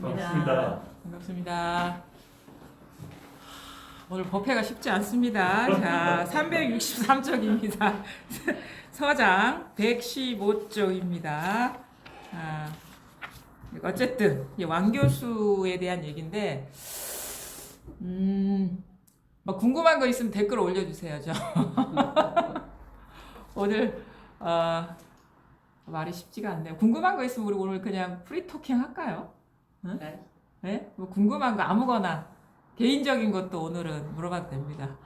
반갑습니다. 반갑습니다. 오늘 법회가 쉽지 않습니다. 자, 363쪽입니다. 서장 115쪽입니다. 어쨌든 왕 교수에 대한 얘기인데, 뭐 궁금한 거 있으면 댓글 올려주세요. 오늘 말이 쉽지가 않네요. 궁금한 거 있으면 우리 오늘 그냥 프리토킹 할까요? 응? 네? 뭐 궁금한 거 아무거나 개인적인 것도 오늘은 물어봐도 됩니다.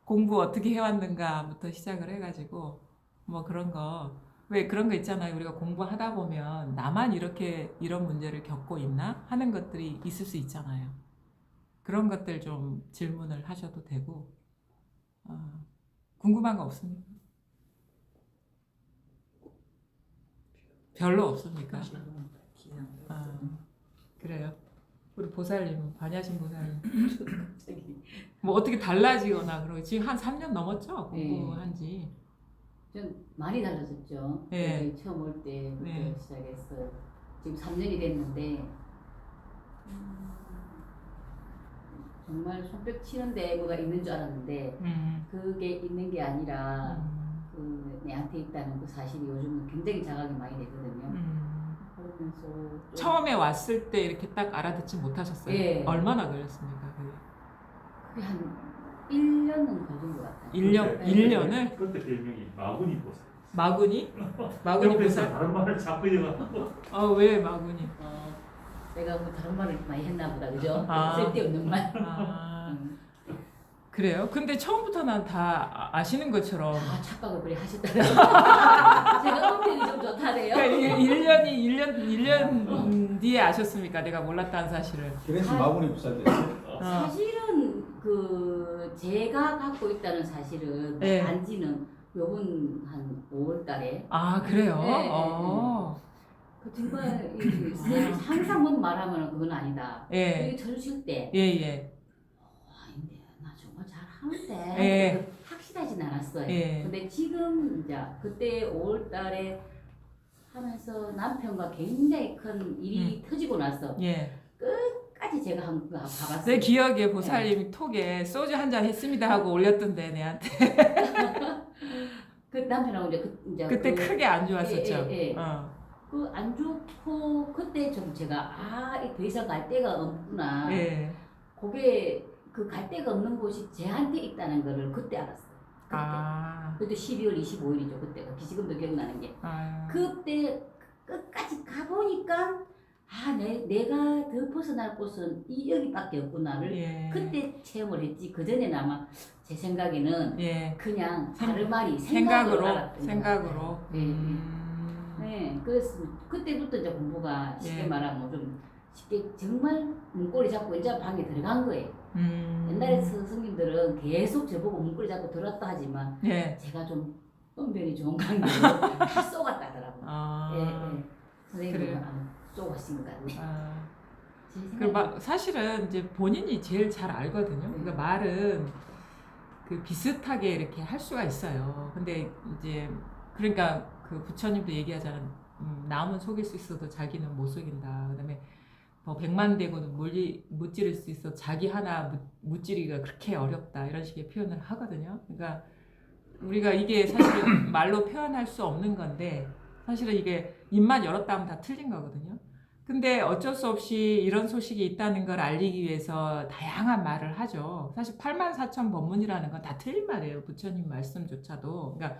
공부 어떻게 해왔는가부터 시작을 해가지고 뭐 그런 거, 왜 그런 거 있잖아요. 우리가 공부하다 보면 나만 이런 문제를 겪고 있나 하는 것들이 있을 수 있잖아요. 그런 것들 좀 질문을 하셔도 되고, 궁금한 거 없습니까? 별로 없습니까? 그래요. 우리 보살님, 반야신 보살님. 뭐 어떻게 달라지거나 그러고 지금 한 3년 넘었죠? 공부한 지. 좀 많이 달라졌죠. 네. 처음 올 때부터 네. 시작해서 지금 3년이 됐는데 정말 손뼉 치는데 뭐가 있는 줄 알았는데 그게 있는 게 아니라 그 내한테 있다는 그 사실이 요즘은 굉장히 자각이 많이 되거든요. 그러면서 좀 처음에 왔을 때 이렇게 딱 알아듣지 못하셨어요? 예. 얼마나 걸렸습니까? 그게 한 1년은 걸린 것 같아요. 1년? 네. 1년을? 그때 별명이 마구니 보살. 마구니? 마구니 옆에서 보살? 다른 말을 자꾸 해가지고 왜 마구니? 내가 뭐 다른 말을 많이 했나 보다, 그죠? 아. 쓸데없는 말. 그래요? 근데 처음부터 난 다 아시는 것처럼. 다 착각을 그리 하시더라고요. 제가 음색이 좀 좋다래요. 그러니까 1년 뒤에 아셨습니까? 내가 몰랐다는 사실을. 그래서 마구니 부살됐어요. 사실은 그 제가 갖고 있다는 사실은 네. 안지는 요번 한 5월달에. 아, 그래요? 네. 그 정말 항상 뭔 말하면 그건 아니다. 예. 이게 들으실 때 예. 아닌데 나 정말 잘하는데 예. 확실하진 않았어요. 예. 근데 지금 이제 그때 5월달에 하면서 남편과 굉장히 큰 일이 터지고 나서 예. 까지 제가 한번 가봤어요. 내 기억에 보살님이 톡에 소주 한 잔 했습니다 하고 올렸던데 내한테. 그 남편하고 이제 그때 크게 안 좋았었죠. 예. 어. 그 안 좋고 그때 좀 제가 더 이상 갈 데가 없구나. 예. 그게 그 갈 데가 없는 곳이 제한테 있다는 거를 그때 알았어요. 그때. 그때 12월 25일이죠. 그때가 지금도 기억나는 게. 그때 끝까지 가보니까 내가 더 벗어날 곳은 여기밖에 없구나를 예. 그때 체험을 했지. 그 전에는 아마 제 생각에는 예. 그냥 다른 말이 생각으로 알았던 것 생각으로. 같아요. 네, 그래서 그때부터 이제 공부가 쉽게 예. 말하면 좀 쉽게 정말 문고리 잡고 이제 방에 들어간 거예요. 옛날에 스승님들은 계속 저보고 문고리 잡고 들었다 하지만 예. 제가 좀 은변이 좋은 관계로 다 쏘갔다더라고요. 예. 선생님은 그래요? 쏘가신 것 같네. 제 그리고 생각에 사실은 이제 본인이 제일 잘 알거든요. 그러니까 말은 그 비슷하게 이렇게 할 수가 있어요. 근데 이제 그러니까 그 부처님도 얘기하잖아요. 남은 속일 수 있어도 자기는 못 속인다. 그다음에 뭐 100만 대고는 무찌를 수 있어 자기 하나 무찌르기가 그렇게 어렵다. 이런 식의 표현을 하거든요. 그러니까 우리가 이게 사실은 말로 표현할 수 없는 건데 사실은 이게 입만 열었다 하면 다 틀린 거거든요. 근데 어쩔 수 없이 이런 소식이 있다는 걸 알리기 위해서 다양한 말을 하죠. 사실 84,000 법문이라는 건 다 틀린 말이에요. 부처님 말씀조차도. 그러니까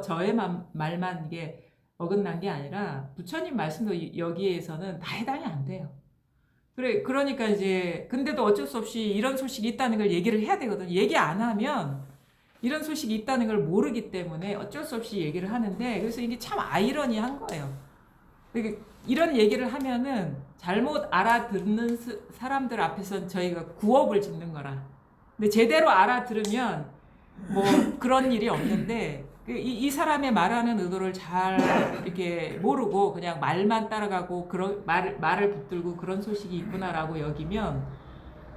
저의 말만 이게 어긋난 게 아니라 부처님 말씀도 여기에서는 다 해당이 안 돼요. 그러니까 이제 근데도 어쩔 수 없이 이런 소식이 있다는 걸 얘기를 해야 되거든요. 얘기 안 하면 이런 소식이 있다는 걸 모르기 때문에 어쩔 수 없이 얘기를 하는데 그래서 이게 참 아이러니한 거예요. 이런 얘기를 하면은 잘못 알아듣는 사람들 앞에서는 저희가 구업을 짓는 거라. 근데 제대로 알아들으면 뭐 그런 일이 없는데 이 사람의 말하는 의도를 잘 이렇게 모르고 그냥 말만 따라가고 그런 말을 붙들고 그런 소식이 있구나라고 여기면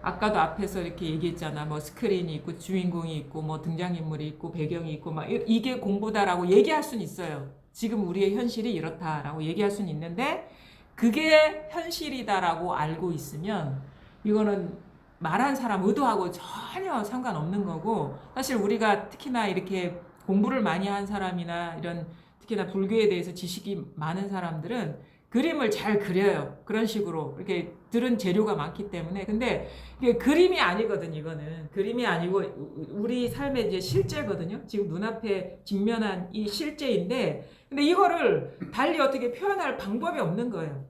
아까도 앞에서 이렇게 얘기했잖아. 뭐 스크린이 있고 주인공이 있고 뭐 등장인물이 있고 배경이 있고 막 이게 공부다라고 얘기할 수는 있어요. 지금 우리의 현실이 이렇다라고 얘기할 수는 있는데 그게 현실이다라고 알고 있으면 이거는 말한 사람 의도하고 전혀 상관없는 거고, 사실 우리가 특히나 이렇게 공부를 많이 한 사람이나 이런 특히나 불교에 대해서 지식이 많은 사람들은 그림을 잘 그려요. 그런 식으로 이렇게 들은 재료가 많기 때문에. 근데 이게 그림이 아니거든. 이거는 그림이 아니고 우리 삶의 이제 실제거든요. 지금 눈앞에 직면한 이 실제인데, 근데 이거를 달리 어떻게 표현할 방법이 없는 거예요.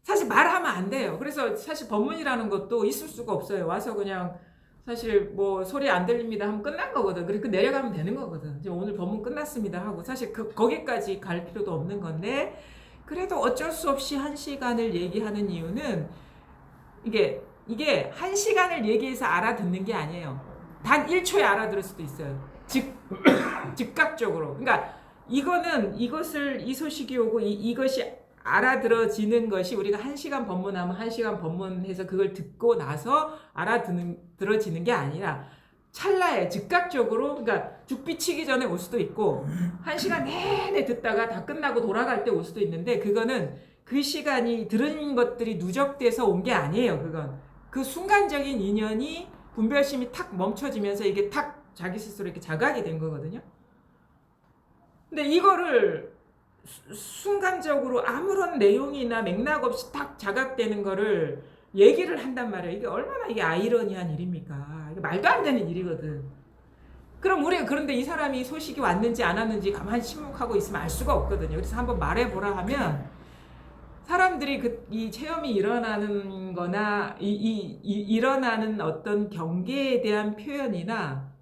사실 말하면 안 돼요. 그래서 사실 법문이라는 것도 있을 수가 없어요. 와서 그냥 사실 뭐 소리 안 들립니다 하면 끝난 거거든. 그리고 내려가면 되는 거거든. 이제 오늘 법문 끝났습니다 하고 사실 거기까지 갈 필요도 없는 건데, 그래도 어쩔 수 없이 1시간을 얘기하는 이유는 이게 1시간을 얘기해서 알아듣는 게 아니에요. 단 1초에 알아들을 수도 있어요. 즉각적으로. 그러니까 이 소식이 오고 이것이 알아들어지는 것이 우리가 1시간 법문하면 1시간 법문해서 그걸 듣고 나서 알아들어지는 게 아니라 찰나에 즉각적으로, 그러니까 죽비 치기 전에 올 수도 있고 1시간 내내 듣다가 다 끝나고 돌아갈 때 올 수도 있는데, 그거는 그 시간이 들은 것들이 누적돼서 온 게 아니에요. 그건 그 순간적인 인연이 분별심이 탁 멈춰지면서 이게 탁 자기 스스로 이렇게 자각이 된 거거든요. 근데 이거를 순간적으로 아무런 내용이나 맥락 없이 딱 자각되는 거를 얘기를 한단 말이에요. 이게 얼마나 이게 아이러니한 일입니까? 이게 말도 안 되는 일이거든. 그럼 우리가 그런데 이 사람이 소식이 왔는지 안 왔는지 가만히 침묵하고 있으면 알 수가 없거든요. 그래서 한번 말해보라 하면 사람들이 이 체험이 일어나는 거나 일어나는 어떤 경계에 대한 표현이나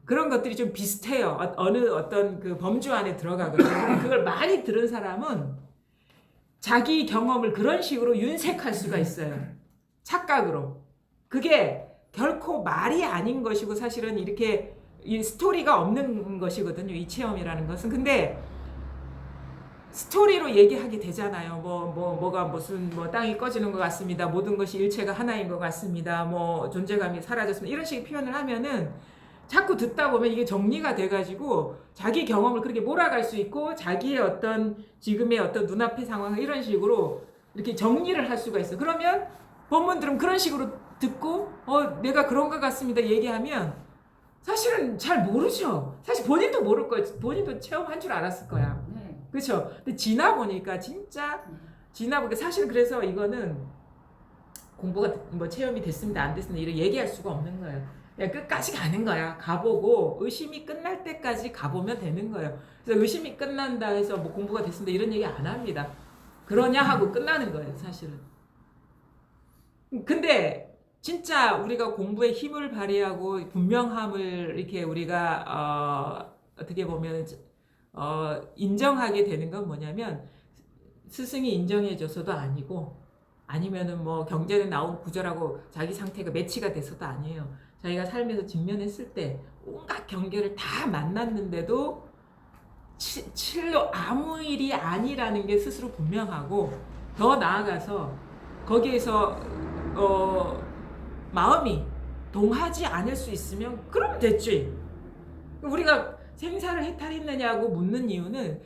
그런 것들이 좀 비슷해요. 어느 어떤 그 범주 안에 들어가거든요. 그걸 많이 들은 사람은 자기 경험을 그런 식으로 윤색할 수가 있어요. 착각으로. 그게 결코 말이 아닌 것이고 사실은 이렇게 이 스토리가 없는 것이거든요. 이 체험이라는 것은. 근데 스토리로 얘기하게 되잖아요. 뭐가 무슨 땅이 꺼지는 것 같습니다. 모든 것이 일체가 하나인 것 같습니다. 존재감이 사라졌습니다. 이런 식의 표현을 하면은 자꾸 듣다 보면 이게 정리가 돼가지고 자기 경험을 그렇게 몰아갈 수 있고 자기의 어떤 지금의 어떤 눈앞의 상황을 이런 식으로 이렇게 정리를 할 수가 있어. 그러면 법문들은 그런 식으로 듣고 내가 그런 것 같습니다 얘기하면 사실은 잘 모르죠. 사실 본인도 모를 거예요. 본인도 체험한 줄 알았을 거야. 그렇죠. 근데 지나 보니까 사실은 그래서 이거는 공부가 체험이 됐습니다 안 됐습니다 이런 얘기할 수가 없는 거예요. 끝까지 가는 거야. 가보고 의심이 끝날 때까지 가보면 되는 거예요. 그래서 의심이 끝난다 해서 공부가 됐습니다 이런 얘기 안 합니다. 그러냐 하고 끝나는 거예요 사실은. 근데 진짜 우리가 공부에 힘을 발휘하고 분명함을 이렇게 우리가 어떻게 보면 인정하게 되는 건 뭐냐면 스승이 인정해줘서도 아니고 아니면은 경전에 나온 구절하고 자기 상태가 매치가 돼서도 아니에요. 자기가 삶에서 직면했을 때 온갖 경계를 다 만났는데도 실로 아무 일이 아니라는 게 스스로 분명하고 더 나아가서 거기에서 마음이 동하지 않을 수 있으면 그러면 됐지. 우리가 생사를 해탈했느냐고 묻는 이유는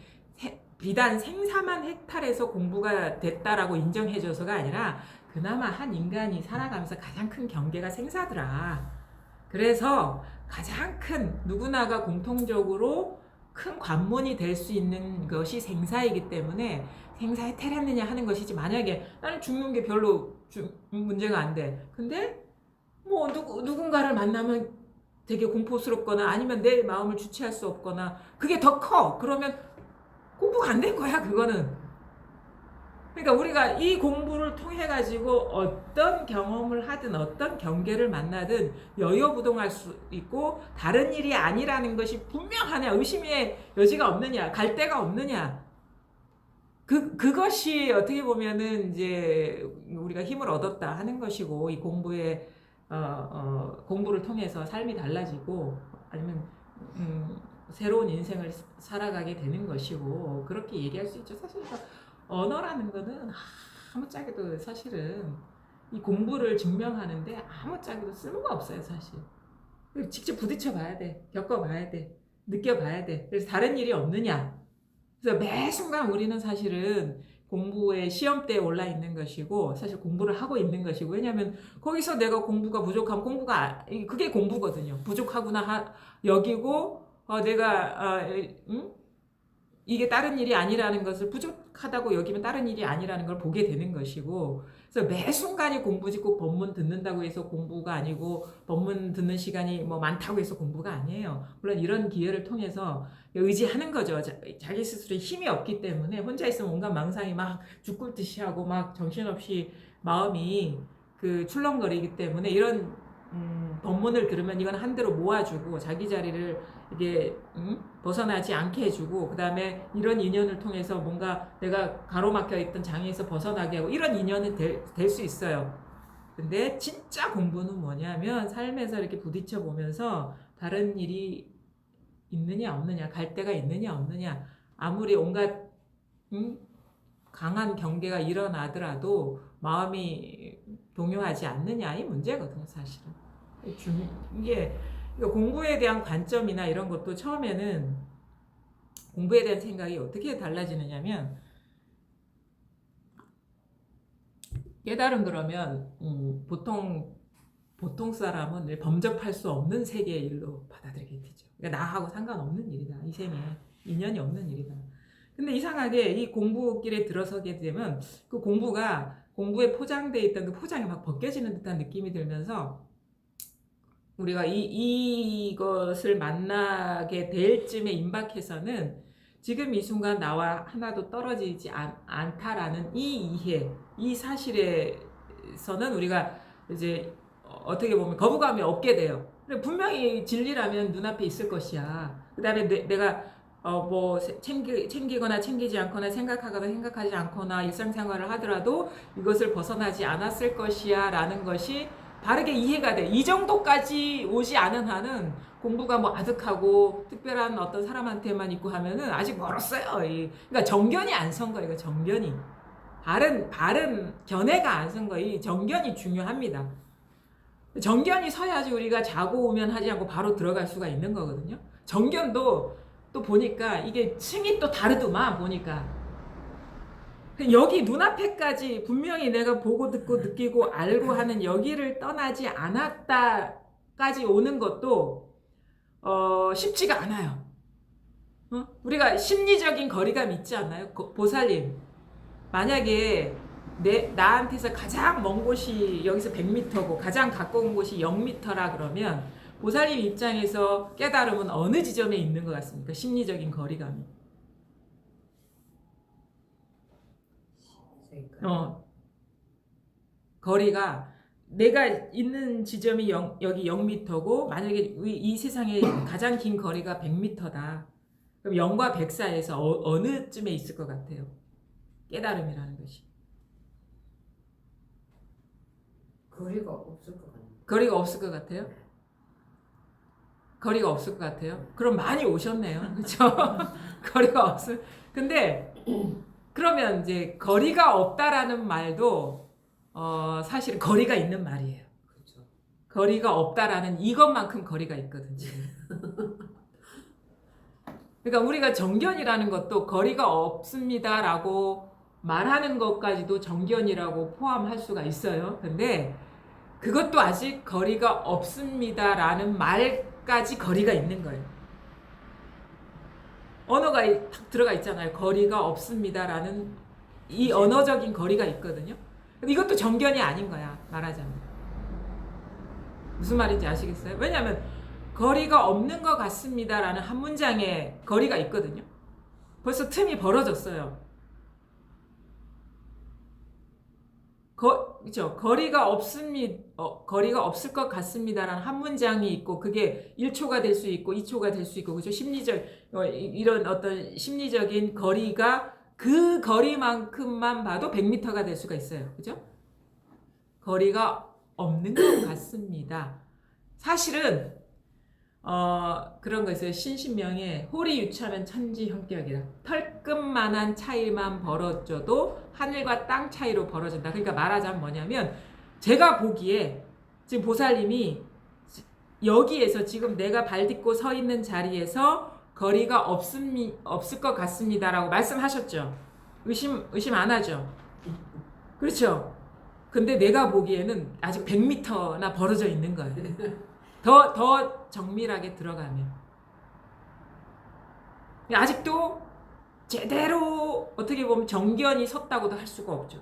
비단 생사만 해탈해서 공부가 됐다라고 인정해줘서가 아니라 그나마 한 인간이 살아가면서 가장 큰 경계가 생사더라. 그래서 가장 큰 누구나가 공통적으로 큰 관문이 될 수 있는 것이 생사이기 때문에 생사 해탈했느냐 하는 것이지, 만약에 나는 죽는 게 별로 문제가 안 돼. 근데 누군가를 만나면 되게 공포스럽거나 아니면 내 마음을 주체할 수 없거나 그게 더 커. 그러면 공부가 안 된 거야 그거는. 그러니까 우리가 이 공부를 통해 가지고 어떤 경험을 하든 어떤 경계를 만나든 여여부동할 수 있고 다른 일이 아니라는 것이 분명하냐, 의심의 여지가 없느냐, 갈 데가 없느냐, 그것이 어떻게 보면은 이제 우리가 힘을 얻었다 하는 것이고, 이 공부에 공부를 통해서 삶이 달라지고 아니면 새로운 인생을 살아가게 되는 것이고, 그렇게 얘기할 수 있죠. 사실 언어라는 거는 아무짝에도 사실은 이 공부를 증명하는데 아무짝에도 쓸모가 없어요 사실. 직접 부딪혀 봐야 돼, 겪어봐야 돼, 느껴봐야 돼. 그래서 다른 일이 없느냐. 그래서 매 순간 우리는 사실은 공부의 시험대에 올라 있는 것이고 사실 공부를 하고 있는 것이고 왜냐하면 거기서 내가 공부가 부족하면 그게 공부거든요. 부족하구나 여기고 내가 이게 다른 일이 아니라는 것을 부족하다고 여기면 다른 일이 아니라는 걸 보게 되는 것이고 그래서 매 순간이 공부지 꼭 법문 듣는다고 해서 공부가 아니고 법문 듣는 시간이 뭐 많다고 해서 공부가 아니에요. 물론 이런 기회를 통해서 의지하는 거죠. 자기 스스로에 힘이 없기 때문에 혼자 있으면 온갖 망상이 막 죽을 듯이 하고 막 정신없이 마음이 그 출렁거리기 때문에 이런 법문을 들으면 이건 한 대로 모아주고 자기 자리를 이게 벗어나지 않게 해주고 그 다음에 이런 인연을 통해서 뭔가 내가 가로막혀 있던 장애에서 벗어나게 하고 이런 인연이 될 수 있어요. 근데 진짜 공부는 뭐냐면 삶에서 이렇게 부딪혀 보면서 다른 일이 있느냐 없느냐 갈 데가 있느냐 없느냐 아무리 온갖 강한 경계가 일어나더라도 마음이 동요하지 않느냐 이 문제거든요 사실은. 이게 공부에 대한 관점이나 이런 것도 처음에는 공부에 대한 생각이 어떻게 달라지느냐면 깨달음 그러면 보통 사람은 범접할 수 없는 세계의 일로 받아들이게 되죠. 그러니까 나하고 상관없는 일이다. 이 생에 인연이 없는 일이다. 근데 이상하게 이 공부길에 들어서게 되면 그 공부에 포장되어 있던 그 포장이 막 벗겨지는 듯한 느낌이 들면서 우리가 이것을 만나게 될 쯤에 임박해서는 지금 이 순간 나와 하나도 떨어지지 않다라는 이 이해, 이 사실에서는 우리가 이제 어떻게 보면 거부감이 없게 돼요. 분명히 진리라면 눈앞에 있을 것이야. 그 다음에 내가 뭐 챙기거나 챙기지 않거나 생각하거나 생각하지 않거나 일상생활을 하더라도 이것을 벗어나지 않았을 것이야 라는 것이 바르게 이해가 돼. 이 정도까지 오지 않은 한은 공부가 뭐 아득하고 특별한 어떤 사람한테만 있고 하면은 아직 멀었어요. 그러니까 정견이 안 선 거예요. 정견이. 바른 견해가 안 선 거예요. 이 정견이 중요합니다. 정견이 서야지 우리가 자고 오면 하지 않고 바로 들어갈 수가 있는 거거든요. 정견도 또 보니까 이게 층이 또 다르더만 보니까. 여기 눈앞에까지 분명히 내가 보고 듣고 느끼고 알고 하는 여기를 떠나지 않았다까지 오는 것도 쉽지가 않아요. 우리가 심리적인 거리감 있지 않나요? 보살님 만약에 나한테서 가장 먼 곳이 여기서 100m고 가장 가까운 곳이 0m라 그러면 보살님 입장에서 깨달음은 어느 지점에 있는 것 같습니까? 심리적인 거리감이. 거리가 내가 있는 지점이 여기 0m고 만약에 이 세상에 가장 긴 거리가 100m다. 그럼 0과 100 사이에서 어느 쯤에 있을 것 같아요? 깨달음이라는 것이. 거리가 없을 것 같아요. 거리가 없을 것 같아요? 거리가 없을 것 같아요? 그럼 많이 오셨네요. 그렇죠? 거리가 없을. 근데 그러면 이제 거리가 없다라는 말도 사실 거리가 있는 말이에요. 그렇죠. 거리가 없다라는 이것만큼 거리가 있거든요. 그러니까 우리가 정견이라는 것도 거리가 없습니다라고 말하는 것까지도 정견이라고 포함할 수가 있어요. 근데 그것도 아직 거리가 없습니다라는 말까지 거리가 있는 거예요. 언어가 딱 들어가 있잖아요. 거리가 없습니다라는 이 언어적인 거리가 있거든요. 근데 이것도 정견이 아닌 거야. 말하자면. 무슨 말인지 아시겠어요? 왜냐하면 거리가 없는 것 같습니다라는 한 문장에 거리가 있거든요. 벌써 틈이 벌어졌어요. 그렇죠. 거리가 없을 것 같습니다라는 한 문장이 있고 그게 1초가 될 수 있고 2초가 될 수 있고 그렇죠. 이런 어떤 심리적인 거리가 그 거리만큼만 봐도 100m가 될 수가 있어요. 그죠? 거리가 없는 것 같습니다. 사실은 그런 거 있어요. 신신명에 홀이 유추하면 천지 형격이다. 털끝만한 차이만 벌어져도 하늘과 땅 차이로 벌어진다. 그러니까 말하자면 뭐냐면 제가 보기에 지금 보살님이 여기에서 지금 내가 발 딛고 서 있는 자리에서 거리가 없을 것 같습니다라고 말씀하셨죠. 의심 안 하죠. 그렇죠. 근데 내가 보기에는 아직 100m나 벌어져 있는 거예요. 더 정밀하게 들어가면. 아직도 제대로 어떻게 보면 정견이 섰다고도 할 수가 없죠.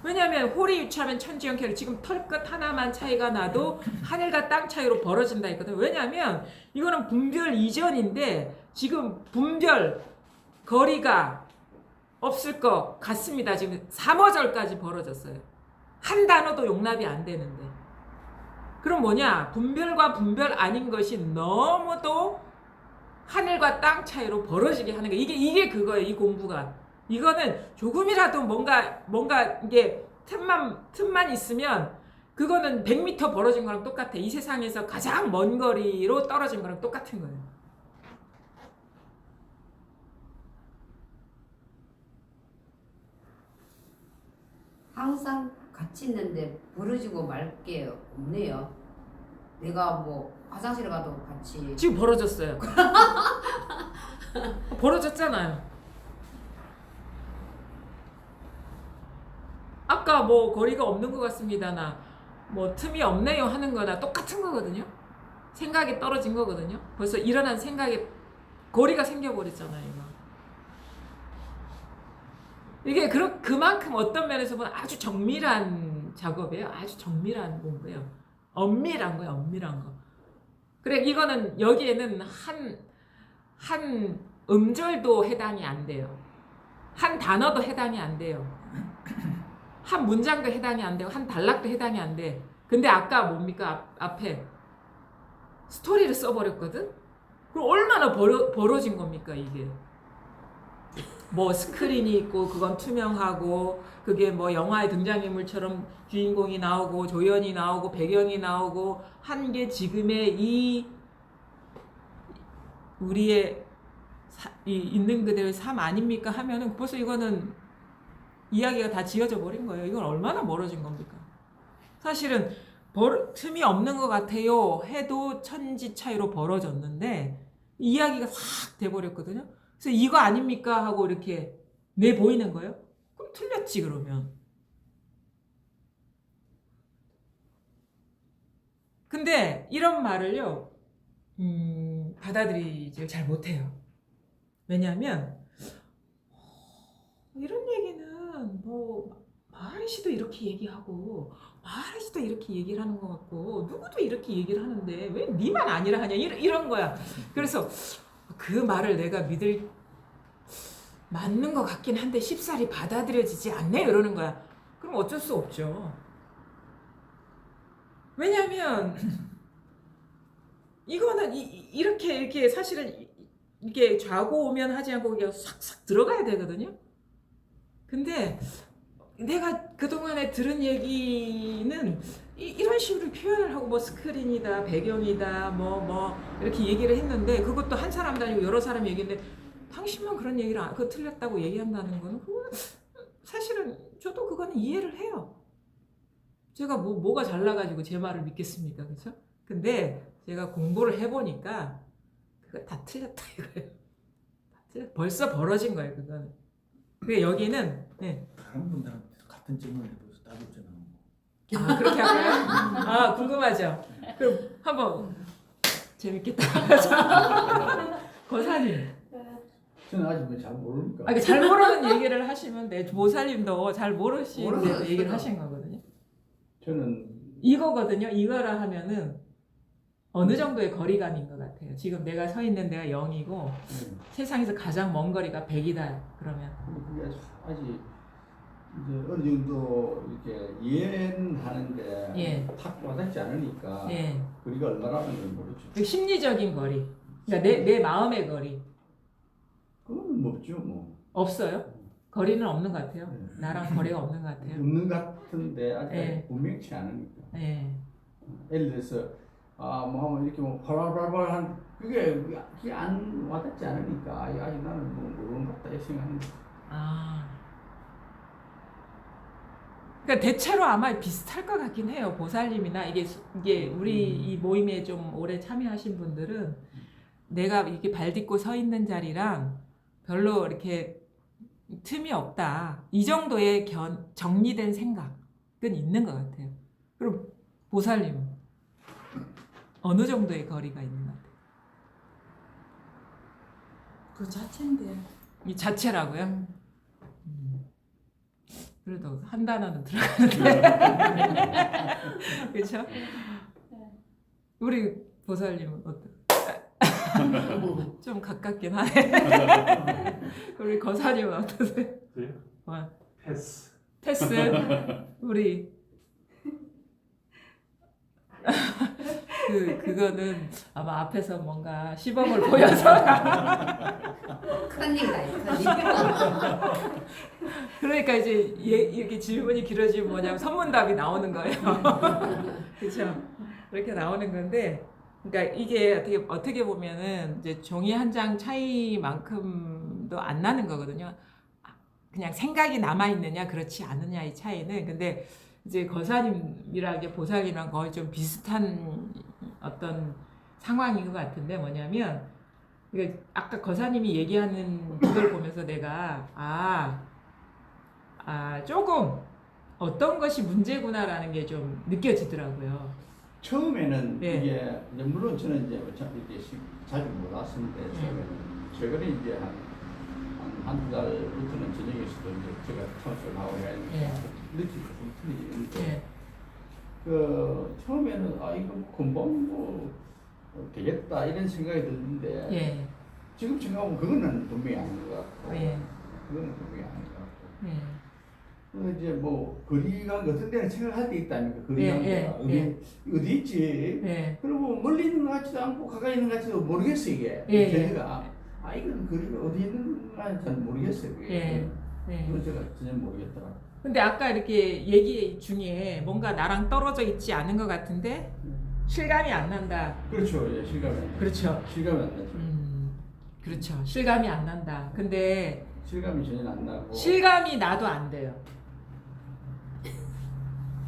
왜냐하면 홀이 유치하면 천지연계를 지금 털끝 하나만 차이가 나도 하늘과 땅 차이로 벌어진다 했거든요. 왜냐하면 이거는 분별 이전인데 지금 분별 거리가 없을 것 같습니다. 지금 3어절까지 벌어졌어요. 한 단어도 용납이 안 되는데. 그럼 뭐냐? 분별과 분별 아닌 것이 너무도 하늘과 땅 차이로 벌어지게 하는 거. 이게 그거예요. 이 공부가. 이거는 조금이라도 뭔가 이게 틈만 있으면 그거는 100m 벌어진 거랑 똑같아. 이 세상에서 가장 먼 거리로 떨어진 거랑 똑같은 거예요. 항상 같이 있는데 부러지고 말 게 없네요. 내가 뭐 화장실에 가도 같이 지금 벌어졌어요. 벌어졌잖아요. 아까 뭐 거리가 없는 것 같습니다나 뭐 틈이 없네요 하는 거나 똑같은 거거든요. 생각이 떨어진 거거든요. 벌써 일어난 생각에 거리가 생겨버렸잖아요. 이게 그만큼 어떤 면에서 보면 아주 정밀한 작업이에요. 아주 정밀한 공부예요. 엄밀한 거예요. 엄밀한 거. 그래 이거는 여기에는 한 음절도 해당이 안 돼요. 한 단어도 해당이 안 돼요. 한 문장도 해당이 안 되고 한 단락도 해당이 안 돼. 근데 아까 뭡니까? 앞에 스토리를 써버렸거든? 그럼 얼마나 벌어진 겁니까 이게? 뭐 스크린이 있고 그건 투명하고 그게 뭐 영화의 등장인물처럼 주인공이 나오고 조연이 나오고 배경이 나오고 한 게 지금의 이 우리의 이 있는 그대로의 삶 아닙니까 하면은 벌써 이거는 이야기가 다 지어져 버린 거예요. 이건 얼마나 멀어진 겁니까? 사실은 틈이 없는 것 같아요 해도 천지 차이로 벌어졌는데 이야기가 확 돼버렸거든요. 그래서 이거 아닙니까 하고 이렇게 내 보이는 거예요. 그럼 틀렸지 그러면. 근데 이런 말을요 받아들이지 잘 못해요. 왜냐하면 이런 얘기는 뭐 마하리시도 이렇게 얘기하고 마하리시도 이렇게 얘기를 하는 것 같고 누구도 이렇게 얘기를 하는데 왜 니만 아니라 하냐 이런 거야. 그래서 그 말을 내가 믿을 맞는 것 같긴 한데 쉽사리 받아들여지지 않네 이러는 거야. 그럼 어쩔 수 없죠. 왜냐하면 이거는 이렇게 사실은 이게 좌고 우면 하지 않고 그게 싹싹 들어가야 되거든요. 근데 내가 그동안에 들은 얘기는 이런 식으로 표현을 하고 뭐 스크린이다 배경이다 뭐 이렇게 얘기를 했는데 그것도 한 사람도 아니고 여러 사람이 얘기했는데 당신만 그런 얘기를 그거 틀렸다고 얘기한다는 거는 그거는 사실은 저도 그거는 이해를 해요. 제가 뭐가 잘나가지고 제 말을 믿겠습니까? 그렇죠? 근데 제가 공부를 해보니까 그거 다 틀렸다 이거예요. 벌써 벌어진 거예요 그거는. 근데 여기는 네. 다른 분들한테 같은 질문을 해봐서 답이 없잖아. 아 그렇게 할까요? 아 궁금하죠? 그럼 한번 재밌겠다. 거사님. 저는 아직 잘 모르니까. 아, 잘 모르는 얘기를 하시면 돼. 모살님도 잘 모르시는데도 얘기를 하신 거거든요. 저는 이거거든요. 이거라 하면은 어느 정도의 거리감인 것 같아요. 지금 내가 서 있는 데가 0이고 세상에서 가장 먼 거리가 100이다. 그러면 그게 아직 이제 어느 정도 이렇게 이해는 하는데 예. 탁 와닿지 않으니까 예. 거리가 얼마라는 걸 모르죠. 그 심리적인 거리. 그러니까 내 마음의 거리. 그건 없죠 뭐. 없어요? 거리는 없는 것 같아요. 네. 나랑 거리가 없는 것 같아요. 없는 것 같은데 아직 예. 분명치 않으니까. 예. 예를 들어서 뭐 하면 이렇게 뭐 활활활활 한 그게 안 와닿지 않으니까 아직 나는 뭐 모르는 것 같다 이 생각하는 거죠. 아. 그러니까 대체로 아마 비슷할 것 같긴 해요. 보살님이나 이게 우리 이 모임에 좀 오래 참여하신 분들은 내가 이렇게 발 딛고 서 있는 자리랑 별로 이렇게 틈이 없다. 이 정도의 정리된 생각은 있는 것 같아요. 그럼 보살님은 어느 정도의 거리가 있는 것 같아요? 그 자체인데. 이 자체라고요? 그래도 한 단어는 들어가는데. 그렇죠? 우리 보살님은 어때? 좀 가깝긴 하네. 우리 거사님은 어떠세요? 저요? 와, 패스. 테스 우리 그거는 아마 앞에서 뭔가 시범을 보여서 큰일이다 큰일. 그러니까 이제 이렇게 질문이 길어지면 뭐냐면 선문답이 나오는 거예요. 그렇죠? 그렇게 나오는 건데, 그러니까 이게 어떻게 보면은 이제 종이 한 장 차이만큼도 안 나는 거거든요. 그냥 생각이 남아 있느냐 그렇지 않느냐의 차이는. 근데 이제 거사님이랑 이제 보살이랑 거의 좀 비슷한 어떤 상황인 것 같은데, 뭐냐면 이게 아까 거사님이 얘기하는 그걸 보면서 내가 조금 어떤 것이 문제구나라는 게 좀 느껴지더라고요. 처음에는 네. 이게 이제 물론 저는 이제 이렇게 자주 몰랐었는데 처음에는 최근에 이제 한두 달부터는 저녁에서도 이제 제가 청소를 하고 해가지고 네. 느끼고 좀 틀리는데 네. 그 처음에는 이거 금방 뭐 되겠다 이런 생각이 드는데 예. 지금 생각하면 그거는 분명히 아닌 것 같고 예. 그거는 분명히 아닌 것 같고 예. 그래서 이제 뭐 거리가 어떤 데는 생각할 때 있다니까 거리가 예. 어디 있지 예. 그리고 멀리 있는 것 같지도 않고 가까이 있는 것 같지도 모르겠어 이게 예. 저희가 이건 거리가 어디 있는가 잘 모르겠어요 그게 예. 예. 그건 제가 전혀 모르겠더라. 근데 아까 이렇게 얘기 중에 뭔가 나랑 떨어져 있지 않은 것 같은데 실감이 안 난다. 그렇죠, 예, 실감이 안 나죠. 그렇죠. 실감이 안 나죠. 그렇죠. 실감이 안 난다. 근데 실감이 전혀 안 나고. 실감이 나도 안 돼요.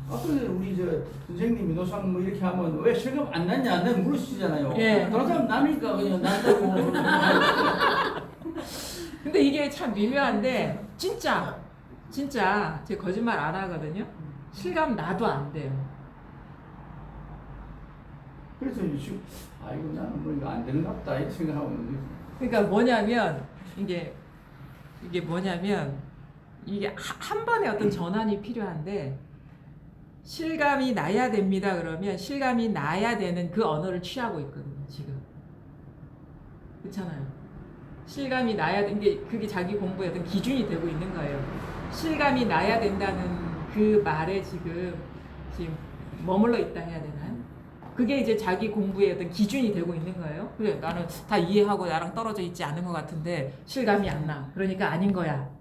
근데 우리 저 선생님이 노상 뭐 이렇게 하면 왜 실감 안 났냐 안 나냐 물으시잖아요. 예. 다른 사람 나니까 그냥 난다고. 근데 이게 참 미묘한데 진짜 제 거짓말 안 하거든요. 실감 나도 안 돼요. 그래서 이거 나는 뭐 이거 안 되는가 보다 이렇게 생각하면. 그러니까 뭐냐면 이게 뭐냐면 이게 한 번의 어떤 전환이 필요한데, 실감이 나야 됩니다 그러면 실감이 나야 되는 그 언어를 취하고 있거든요 지금. 그렇잖아요. 실감이 나야 이게 그게 자기 공부의 어떤 기준이 되고 있는 거예요. 실감이 나야 된다는 그 말에 지금 머물러 있다 해야 되나요? 그게 이제 자기 공부의 어떤 기준이 되고 있는 거예요. 그래, 나는 다 이해하고 나랑 떨어져 있지 않은 것 같은데 실감이 안 나. 그러니까 아닌 거야.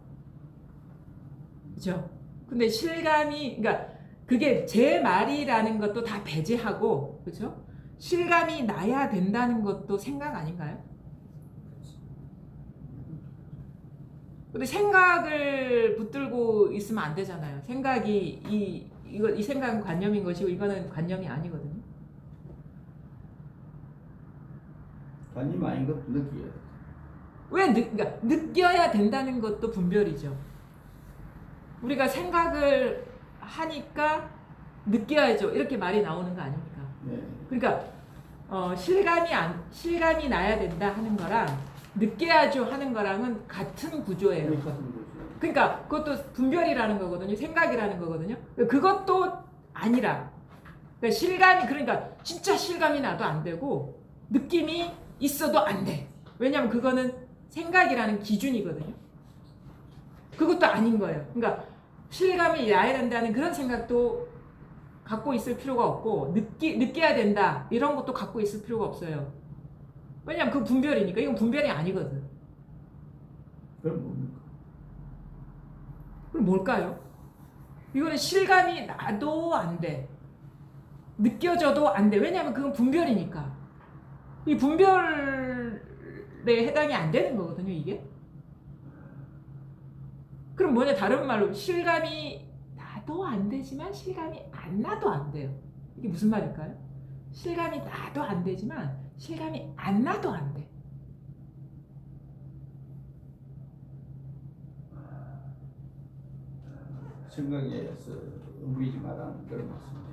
그죠? 근데 실감이, 그러니까 그게 제 말이라는 것도 다 배제하고, 그죠? 실감이 나야 된다는 것도 생각 아닌가요? 근데 생각을 붙들고 있으면 안 되잖아요. 생각이 이 생각은 관념인 것이고 이거는 관념이 아니거든요. 관념 아닌 것도 느끼어요. 그러니까 느껴야 된다는 것도 분별이죠. 우리가 생각을 하니까 느껴야죠. 이렇게 말이 나오는 거 아닙니까? 네. 그러니까 실감이 나야 된다 하는 거랑 느껴야죠 하는 거랑은 같은 구조예요. 그러니까 그것도 분별이라는 거거든요. 생각이라는 거거든요. 그것도 아니라. 그러니까 진짜 실감이 나도 안 되고 느낌이 있어도 안 돼. 왜냐면 그거는 생각이라는 기준이거든요. 그것도 아닌 거예요. 그러니까 실감이 나야 된다는 그런 생각도 갖고 있을 필요가 없고 느껴야 된다 이런 것도 갖고 있을 필요가 없어요. 왜냐면 그 분별이니까. 이건 분별이 아니거든. 그럼 뭡니까? 그럼 뭘까요? 이거는 실감이 나도 안 돼. 느껴져도 안 돼. 왜냐면 그건 분별이니까. 이 분별에 해당이 안 되는 거거든요, 이게. 그럼 뭐냐, 다른 말로 실감이 나도 안 되지만 실감이 안 나도 안 돼요. 이게 무슨 말일까요? 실감이 나도 안 되지만 실감이 안 나도 안 돼. 생각에서 얽매이지 말라는 그런 말씀입니다.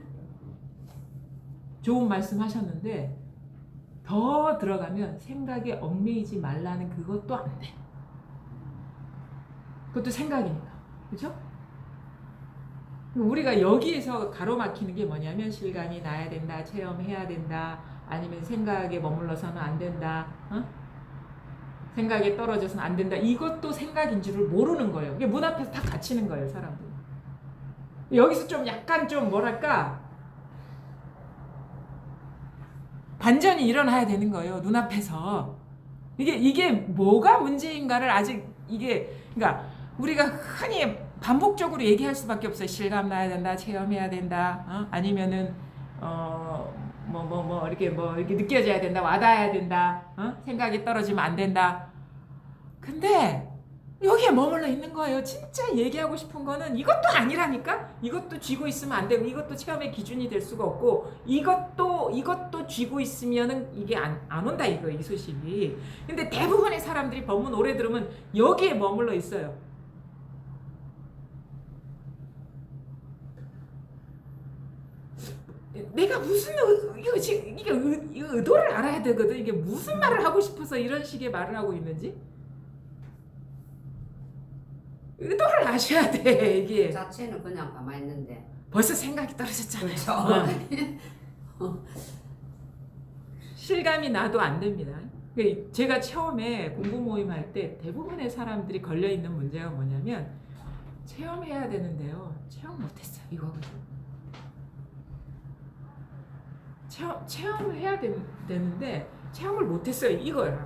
좋은 말씀 하셨는데 더 들어가면 생각에 얽매이지 말라는 그것도 안 돼. 그것도 생각이니까. 그렇죠? 우리가 여기에서 가로막히는 게 뭐냐면 실감이 나야 된다, 체험해야 된다, 아니면 생각에 머물러서는 안 된다, 생각에 떨어져서는 안 된다. 이것도 생각인 줄을 모르는 거예요. 이게 문 앞에서 다 갇히는 거예요, 사람들. 여기서 좀 약간 좀 뭐랄까 반전이 일어나야 되는 거예요, 눈앞에서. 이게 뭐가 문제인가를 아직 그러니까 우리가 흔히 반복적으로 얘기할 수밖에 없어요. 실감 나야 된다, 체험해야 된다, 아니면은 이렇게 느껴져야 된다, 와닿아야 된다, 생각이 떨어지면 안 된다. 근데 여기에 머물러 있는 거예요. 진짜 얘기하고 싶은 거는 이것도 아니라니까. 이것도 쥐고 있으면 안 되고, 이것도 체험의 기준이 될 수가 없고, 이것도 쥐고 있으면은 이게 안 온다 이 소식이. 근데 대부분의 사람들이 법문 오래 들으면 여기에 머물러 있어요. 내가 무슨 이게 의도를 알아야 되거든. 이게 무슨 말을 하고 싶어서 이런 식의 말을 하고 있는지 의도를 아셔야 돼. 이게 자체는 그냥 가만히 있는데 벌써 생각이 떨어졌잖아요. 그렇죠. 실감이 나도 안 됩니다. 제가 처음에 공부 모임 할 때 대부분의 사람들이 걸려 있는 문제가 뭐냐면 체험해야 되는데요, 체험 못했어요. 이거거든. 체험을 해야 되는데 체험을 못했어요. 이거야.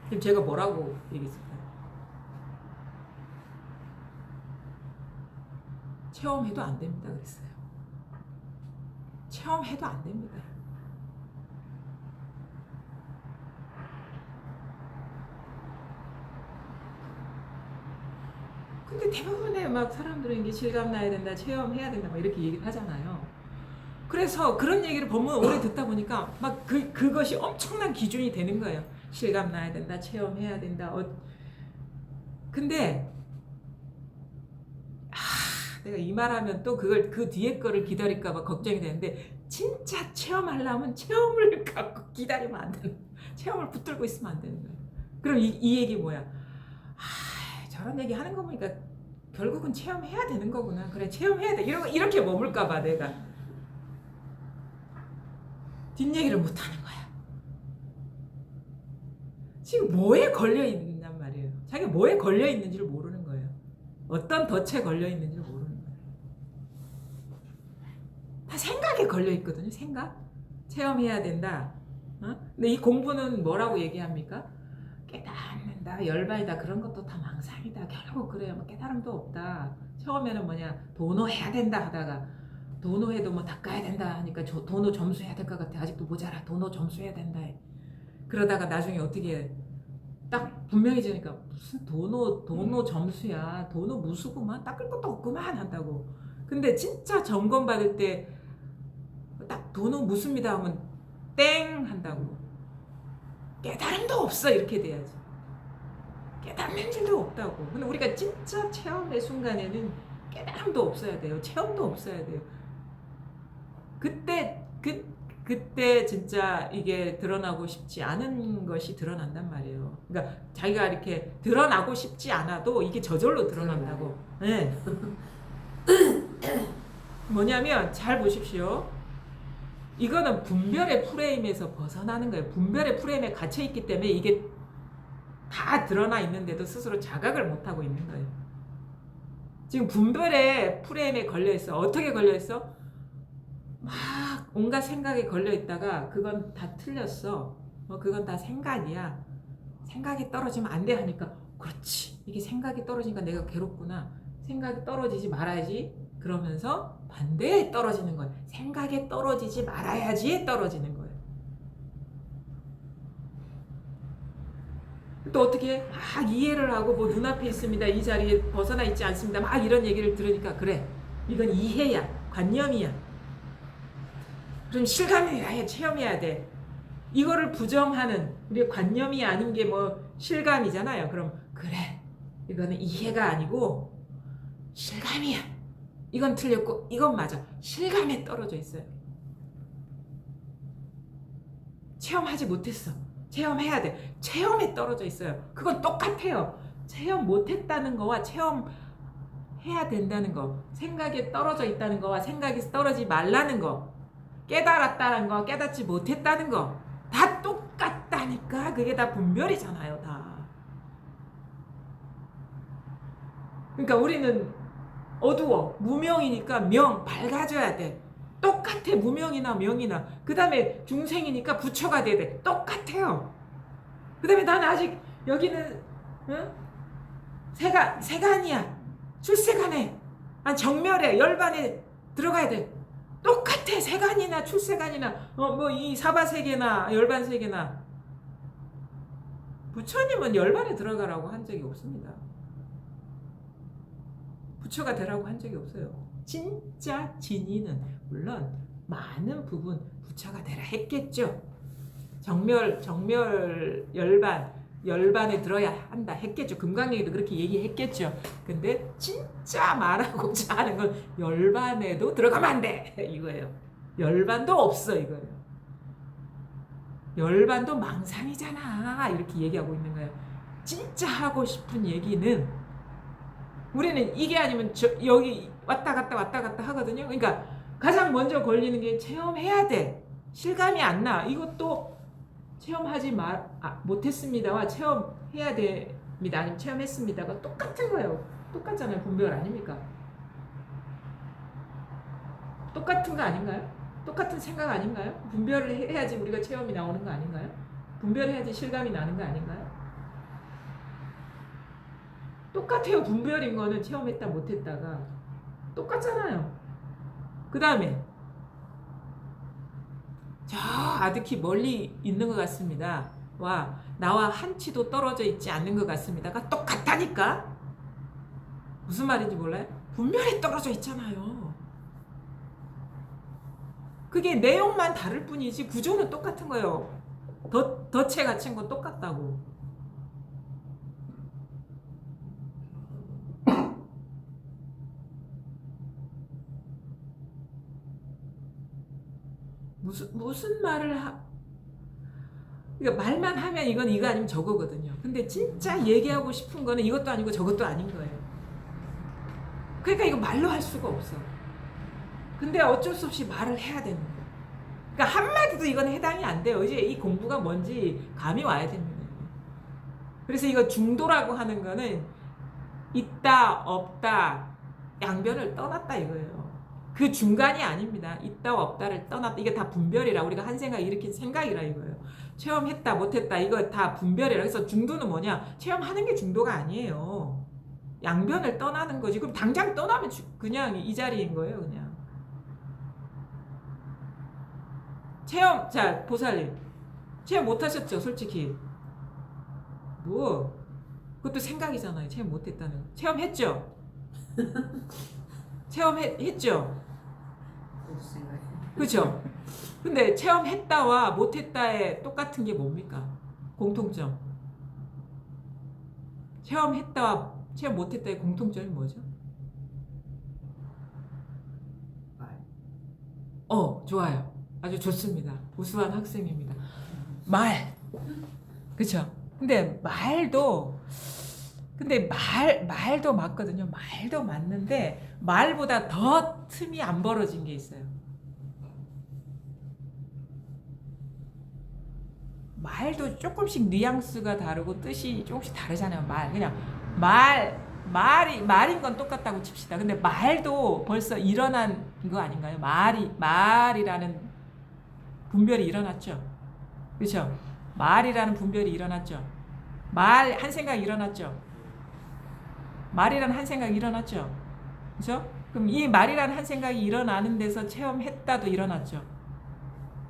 그럼 제가 뭐라고 얘기했을까요? 체험해도 안 됩니다 그랬어요. 체험해도 안 됩니다. 근데 대부분의 막 사람들은 이게 실감 나야 된다, 체험해야 된다, 막 이렇게 얘기를 하잖아요. 그래서 그런 얘기를 법문 오래 듣다 보니까 막 그것이 엄청난 기준이 되는 거예요. 실감 나야 된다, 체험해야 된다. 근데 내가 이 말하면 또 그 뒤에 거를 기다릴까 봐 걱정이 되는데, 진짜 체험하려면 체험을 갖고 기다리면 안 되는 거예요. 체험을 붙들고 있으면 안 되는 거예요. 그럼 이 얘기 뭐야? 저런 얘기 하는 거 보니까 결국은 체험해야 되는 거구나. 그래, 체험해야 돼. 이렇게 머물까 봐 내가 뒷얘기를 못 하는 거야. 지금 뭐에 걸려 있단 말이에요. 자기가 뭐에 걸려 있는지를 모르는 거예요. 어떤 덫에 걸려 있는지를 모르는 거예요. 다 생각에 걸려 있거든요. 생각. 체험해야 된다. 근데 이 공부는 뭐라고 얘기합니까? 깨닫는다, 열반이다, 그런 것도 다 망상이다. 결국 그래요. 뭐 깨달음도 없다. 처음에는 뭐냐, 도노해야 된다 하다가 도노해도 뭐 닦아야 된다 하니까 도노 점수해야 될 것 같아. 아직도 모자라. 도노 점수해야 된다. 그러다가 나중에 어떻게 해? 딱 분명해지니까 무슨 도노 점수야. 도노 무수구만. 닦을 것도 없구만 한다고. 근데 진짜 점검 받을 때 딱 도노 무습니다 하면 땡 한다고. 깨달음도 없어 이렇게 돼야지. 깨닫는 줄도 없다고. 근데 우리가 진짜 체험의 순간에는 깨달음도 없어야 돼요. 체험도 없어야 돼요. 그때 진짜 이게 드러나고 싶지 않은 것이 드러난단 말이에요. 그러니까 자기가 이렇게 드러나고 싶지 않아도 이게 저절로 드러난다고. 네. 뭐냐면 잘 보십시오. 이거는 분별의 프레임에서 벗어나는 거예요. 분별의 프레임에 갇혀 있기 때문에 이게 다 드러나 있는데도 스스로 자각을 못하고 있는 거예요. 지금 분별의 프레임에 걸려 있어. 어떻게 걸려 있어? 막 온갖 생각에 걸려 있다가 그건 다 틀렸어. 그건 다 생각이야. 생각이 떨어지면 안 돼 하니까 그렇지. 이게 생각이 떨어지니까 내가 괴롭구나. 생각이 떨어지지 말아야지. 그러면서 반대에 떨어지는 거예요. 생각에 떨어지지 말아야지에 떨어지는 거예요. 또 어떻게 막 이해를 하고 뭐 눈앞에 있습니다. 이 자리에 벗어나 있지 않습니다. 막 이런 얘기를 들으니까 그래. 이건 이해야. 관념이야. 그럼 실감해야 해. 체험해야 돼. 이거를 부정하는 우리 관념이 아닌 게 뭐 실감이잖아요. 그럼 그래. 이거는 이해가 아니고 실감이야. 이건 틀렸고 이건 맞아. 실감에 떨어져 있어요. 체험하지 못했어. 체험해야 돼. 체험에 떨어져 있어요. 그건 똑같아요. 체험 못했다는 거와 체험해야 된다는 거, 생각에 떨어져 있다는 거와 생각이 떨어지지 말라는 거, 깨달았다는 거, 깨닫지 못했다는 거, 다 똑같다니까. 그게 다 분별이잖아요, 다. 그러니까 우리는 어두워, 무명이니까 명, 밝아져야 돼. 똑같아, 무명이나 명이나. 그 다음에 중생이니까 부처가 돼야 돼. 똑같아요. 그 다음에 나는 아직 여기는 세간이야. 출세간에, 정멸에, 열반에 들어가야 돼. 똑같아. 세간이나 출세간이나 뭐 이 사바세계나 열반세계나. 부처님은 열반에 들어가라고 한 적이 없습니다. 부처가 되라고 한 적이 없어요. 진짜 진의는 물론 많은 부분 부처가 되라 했겠죠. 정멸, 열반에 들어야 한다 했겠죠. 금강경에도 그렇게 얘기했겠죠. 근데 진짜 말하고자 하는 건 열반에도 들어가면 안 돼 이거예요. 열반도 없어 이거예요. 열반도 망상이잖아 이렇게 얘기하고 있는 거예요. 진짜 하고 싶은 얘기는 우리는 이게 아니면 여기 왔다 갔다 하거든요. 그러니까 가장 먼저 걸리는 게 체험해야 돼. 실감이 안 나. 이것도 체험하지 못했습니다와 체험해야 됩니다. 아니면 체험했습니다가 똑같은 거예요. 똑같잖아요. 분별 아닙니까? 똑같은 거 아닌가요? 똑같은 생각 아닌가요? 분별을 해야지 우리가 체험이 나오는 거 아닌가요? 분별해야지 실감이 나는 거 아닌가요? 똑같아요. 분별인 거는 체험했다 못했다가 똑같잖아요. 그 다음에 저 아득히 멀리 있는 것 같습니다. 와 나와 한치도 떨어져 있지 않는 것 같습니다가 똑같다니까. 무슨 말인지 몰라요? 분별이 떨어져 있잖아요. 그게 내용만 다를 뿐이지 구조는 똑같은 거예요. 덫에 갇힌 건 똑같다고. 무슨 말을 그러니까 말만 하면 이건 이거 아니면 저거거든요. 근데 진짜 얘기하고 싶은 거는 이것도 아니고 저것도 아닌 거예요. 그러니까 이거 말로 할 수가 없어. 근데 어쩔 수 없이 말을 해야 되는 거예요. 그러니까 한마디도 이건 해당이 안 돼요. 이제 이 공부가 뭔지 감이 와야 됩니다. 그래서 이거 중도라고 하는 거는 있다 없다 양변을 떠났다 이거예요. 그 중간이 아닙니다. 있다 없다를 떠났다. 이게 다 분별이라. 우리가 한 생각 일으킨 생각이라 이거예요. 체험했다 못했다 이거 다 분별이라. 그래서 중도는 뭐냐? 체험하는 게 중도가 아니에요. 양변을 떠나는 거지. 그럼 당장 떠나면 그냥 이 자리인 거예요. 그냥. 체험, 자 보살님 체험 못하셨죠? 솔직히 뭐 그것도 생각이잖아요. 체험 못했다는 거. 체험했죠? 체험했죠? 그렇죠? 근데 체험했다와 못했다의 똑같은 게 뭡니까? 공통점. 체험했다와 체험 못했다의 공통점이 뭐죠? 좋아요. 아주 좋습니다. 우수한 학생입니다. 말. 그렇죠? 근데 말도 맞거든요. 말도 맞는데 말보다 더 틈이 안 벌어진 게 있어요. 말도 조금씩 뉘앙스가 다르고 뜻이 조금씩 다르잖아요. 그냥 말인 건 똑같다고 칩시다. 근데 말도 벌써 일어난 거 아닌가요? 말이라는 분별이 일어났죠. 그렇죠? 말이라는 분별이 일어났죠. 말 한 생각이 일어났죠. 말이라는 한 생각이 일어났죠. 그렇죠? 그럼 이 말이라는 한 생각이 일어나는 데서 체험했다도 일어났죠.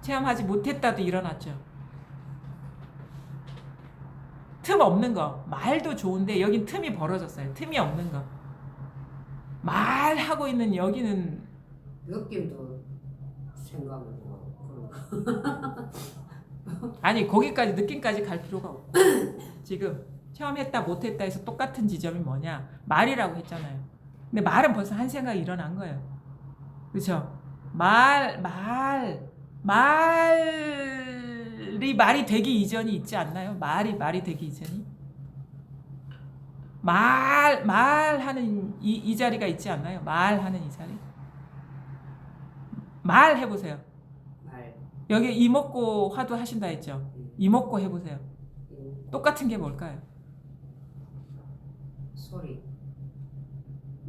체험하지 못했다도 일어났죠. 틈 없는 거. 말도 좋은데 여긴 틈이 벌어졌어요. 틈이 없는 거. 말하고 있는 여기는 느낌도 생각하고 아니 거기까지 느낌까지 갈 필요가 없고 지금 체험했다 못했다 해서 똑같은 지점이 뭐냐? 말이라고 했잖아요. 근데 말은 벌써 한 생각이 일어난 거예요. 그렇죠? 말이 되기 이전이 있지 않나요? 말이 되기 이전이? 말하는 이 자리가 있지 않나요? 말하는 이 자리? 말 해보세요. 말. 여기 이목고 화두 하신다 했죠? 이목고 해보세요. 똑같은 게 뭘까요? 소리.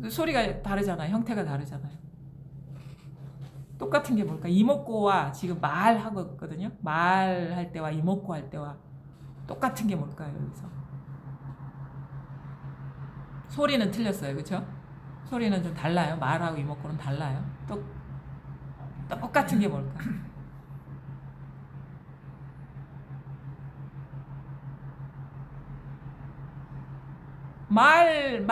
소리가 다르잖아요. 형태가 다르잖아요. 똑같은 게 뭘까? 이목고와 지금 말하고 있거든요. 말할 때와 이목고 할 때와 똑같은 게 뭘까요? 여기서 소리는 틀렸어요. 그렇죠? 소리는 좀 달라요. 말하고 이목고는 달라요. 똑같은 게 뭘까? 말하는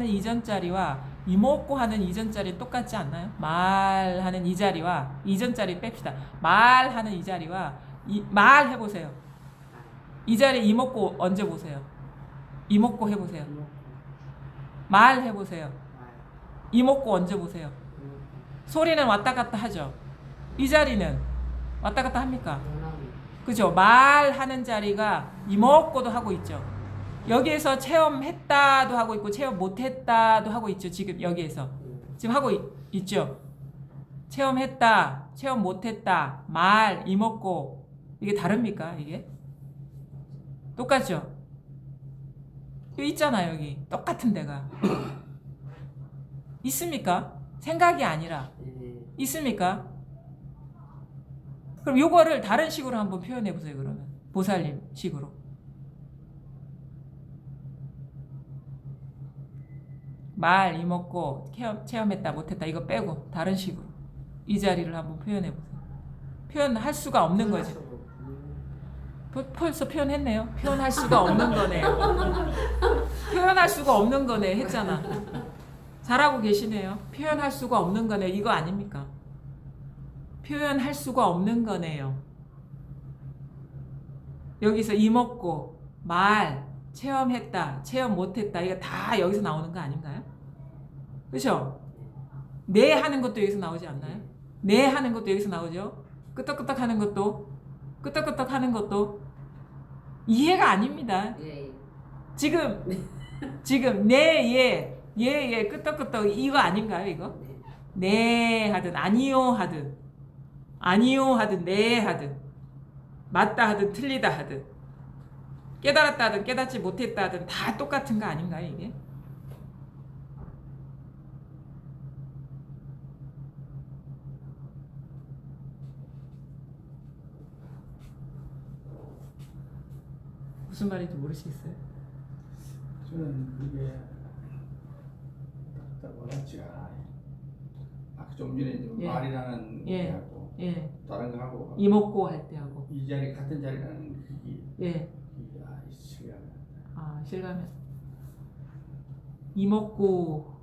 이전 자리와 이목고 하는 이전 자리 똑같지 않나요? 말하는 이 자리와 이전 자리 뺍시다. 말하는 이 자리와 말 해보세요. 이 자리 이목고 언제 보세요? 이목고 해보세요. 말 해보세요. 이목고 언제 보세요? 소리는 왔다 갔다 하죠. 이 자리는 왔다 갔다 합니까? 그죠? 말하는 자리가 이목고도 하고 있죠. 여기에서 체험했다도 하고 있고 체험 못했다도 하고 있죠. 지금 여기에서 지금 하고 있죠. 체험했다, 체험 못했다, 말, 이목고 이게 다릅니까? 이게 똑같죠? 여기 있잖아요. 여기 똑같은 데가 있습니까? 생각이 아니라 있습니까? 그럼 요거를 다른 식으로 한번 표현해 보세요. 그러면 보살님 식으로 말, 이목고, 체험했다, 못했다 이거 빼고 다른 식으로 이 자리를 한번 표현해 보세요. 표현할 수가 없는 거지. 벌써 표현했네요. 표현할 수가 없는 거네요. 표현할 수가 없는 거네 했잖아. 잘하고 계시네요. 표현할 수가 없는 거네. 이거 아닙니까? 표현할 수가 없는 거네요. 여기서 이목고, 말, 체험했다, 체험 못했다 이거 다 여기서 나오는 거 아닌가요? 그렇죠? 네 하는 것도 여기서 나오지 않나요? 네 하는 것도 여기서 나오죠? 끄떡끄떡 하는 것도 끄떡끄떡 하는 것도 이해가 아닙니다. 지금 네, 예, 끄떡끄떡 이거 아닌가요? 이거? 네 하든 아니요 하든 네 하든 맞다 하든 틀리다 하든 깨달았다 하든 깨닫지 못했다 하든 다 똑같은 거 아닌가요? 이게? 무슨 말인지 모르시겠어요? 저는 그게 딱 와닿지가 않아요. 아까 좀 전에 예. 말이라는 예. 게 하고 예. 다른 거 하고 이목고 할 때 하고 이 자리 같은 자리라는 그게 예. 실감이 실감해. 이목고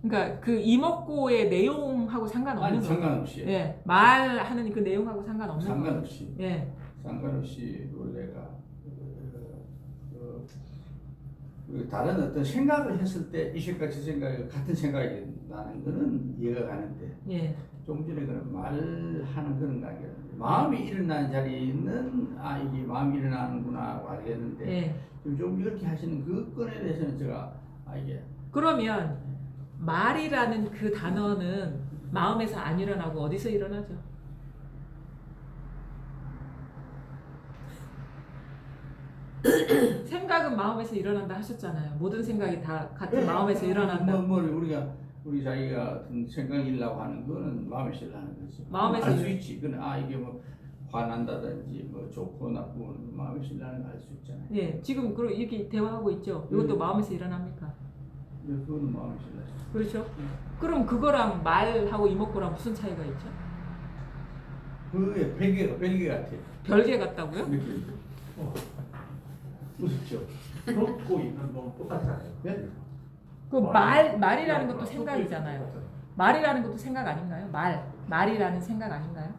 그러니까 그 이목고의 내용하고 상관없는 아니 거예요. 상관없이 예. 말하는 그 내용하고 상관없는 거예요. 상관없이 예. 상관없이 원래가 다른 어떤 생각을 했을 때 이 생각 저 생각 같은 생각이 나는 거는 이해가 가는데 예. 좀 전에 그런 말하는 그런 거 아니라 마음이 일어나는 자리는 이게 마음이 일어나는구나 알겠는데 예. 좀 이렇게 하시는 그 건에 대해서는 제가 이게 그러면 말이라는 그 단어는 마음에서 안 일어나고 어디서 일어나죠? 생각은 마음에서 일어난다 하셨잖아요. 모든 생각이 다 같은 마음에서 일어난다. 우리 자기가 어떤 생각이 일라고 하는 거는 마음에서 일어나는 거지. 마음에서 알 수 있지. 그건 이게 뭐 화난다든지 뭐 좋고 나쁘고 마음에서 일어나는 거 알 수 있잖아요. 예, 지금 그럼 이렇게 대화하고 있죠. 이것도 마음에서 일어납니까? 그거는 마음에서 일어나죠. 그렇죠? 그럼 그거랑 말하고 이목구랑 무슨 차이가 있죠? 그게 별개 같아요. 별개 같다고요? 무섭죠. 그렇고 있는 건 똑같잖아요. 네? 그 말이라는 것도 생각이잖아요. 말이라는 것도 생각 아닌가요? 말이라는 생각 아닌가요?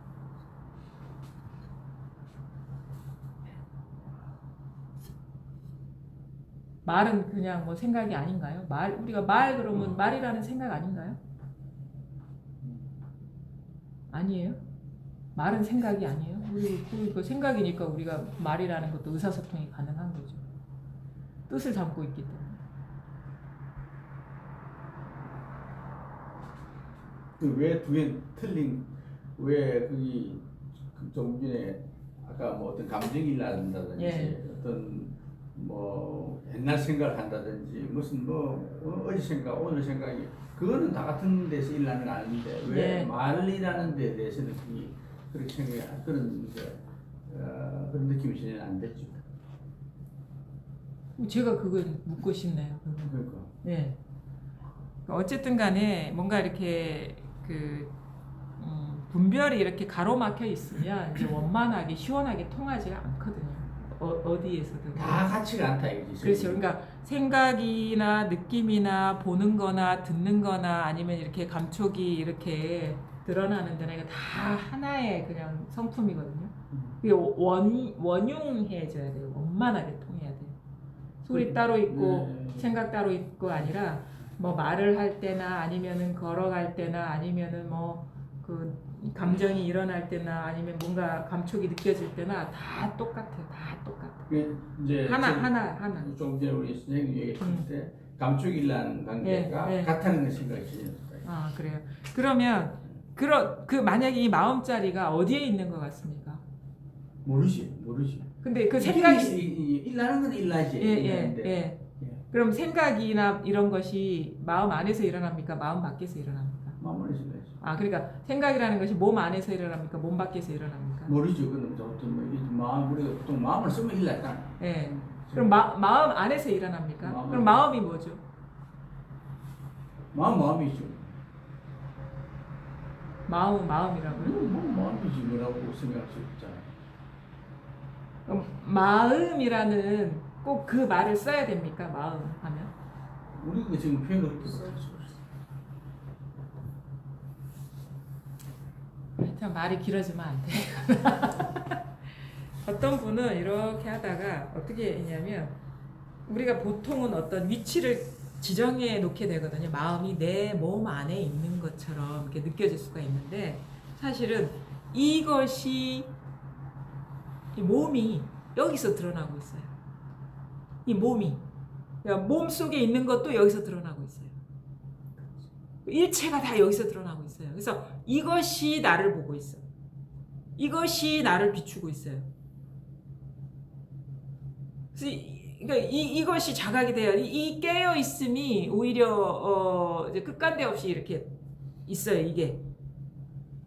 말은 그냥 뭐 생각이 아닌가요? 우리가 말 그러면 말이라는 생각 아닌가요? 아니에요? 말은 생각이 아니에요? 그 생각이니까 우리가 말이라는 것도 의사소통이 가능한 거죠. 뜻을 담고 있기 때문에. 왜 두 개 틀린 왜 그게 좀 전에 아까 뭐 어떤 감정이 일어난다든지 예. 어떤 뭐 옛날 생각을 한다든지 무슨 뭐 어제 생각 오늘 생각이 그거는 다 같은 데서 일어나는 거 아닌데 왜 예. 말이라는 데 대해서는 그게 그렇게 생각이 그런 이제 그런 느낌이 전혀 안 됐죠. 제가 그걸 묻고 싶네요. 그러니까. 네. 어쨌든 간에 뭔가 이렇게 분별이 이렇게 가로막혀 있으면 이제 원만하게 시원하게 통하지가 않거든요. 어디에서든. 다 같이가 않다 이거지. 그렇죠. 그러니까 생각이나 느낌이나 보는 거나 듣는 거나 아니면 이렇게 감촉이 이렇게 드러나는 데는 이거 다 하나의 그냥 성품이거든요. 그게 원융해져야 돼요. 원만하게 통해야 돼요. 소리 따로 있고 네. 생각 따로 있고 아니라 뭐 말을 할 때나 아니면은 걸어갈 때나 아니면은 뭐 그 감정이 일어날 때나 아니면 뭔가 감촉이 느껴질 때나 다 똑같아요. 다 똑같아. 이제 하나. 좀 전에 우리 선생님 얘기했을 때 감촉이라는 관계가 예, 예. 같다는 걸 생각했어요. 아 그래요. 그러면 만약에 이 마음자리가 어디에 있는 것 같습니까? 모르지. 근데 그 생각이 일나는 건 일나지. 예. 그럼 생각이나 이런 것이 마음 안에서 일어납니까? 마음 밖에서 일어납니까? 마음을 생각했어. 아 그러니까 생각이라는 것이 몸 안에서 일어납니까? 몸 밖에서 일어납니까? 모르죠. 그럼 어떤 마음 우리가 보통 마음을 쓰면 일나잖아. 예. 그럼 마음 안에서 일어납니까? 그럼 마음이 뭐죠? 마음이죠. 마음이라고요? 마음이지 뭐라고 생각할 수 없잖아. 그럼 마음이라는 꼭 그 말을 써야 됩니까? 마음 하면? 우리가 지금 표현을 그렇게 못할 수 없어. 하여튼 말이 길어지면 안 돼. 어떤 분은 이렇게 하다가 어떻게 했냐면 우리가 보통은 어떤 위치를 지정해 놓게 되거든요. 마음이 내 몸 안에 있는 것처럼 이렇게 느껴질 수가 있는데 사실은 이것이 이 몸이 여기서 드러나고 있어요. 이 몸이 그러니까 몸 속에 있는 것도 여기서 드러나고 있어요. 일체가 다 여기서 드러나고 있어요. 그래서 이것이 나를 보고 있어. 이것이 나를 비추고 있어요. 그래서 그러니까 이것이 자각이 돼요. 이 깨어 있음이 오히려 이제 끝간데 없이 이렇게 있어요.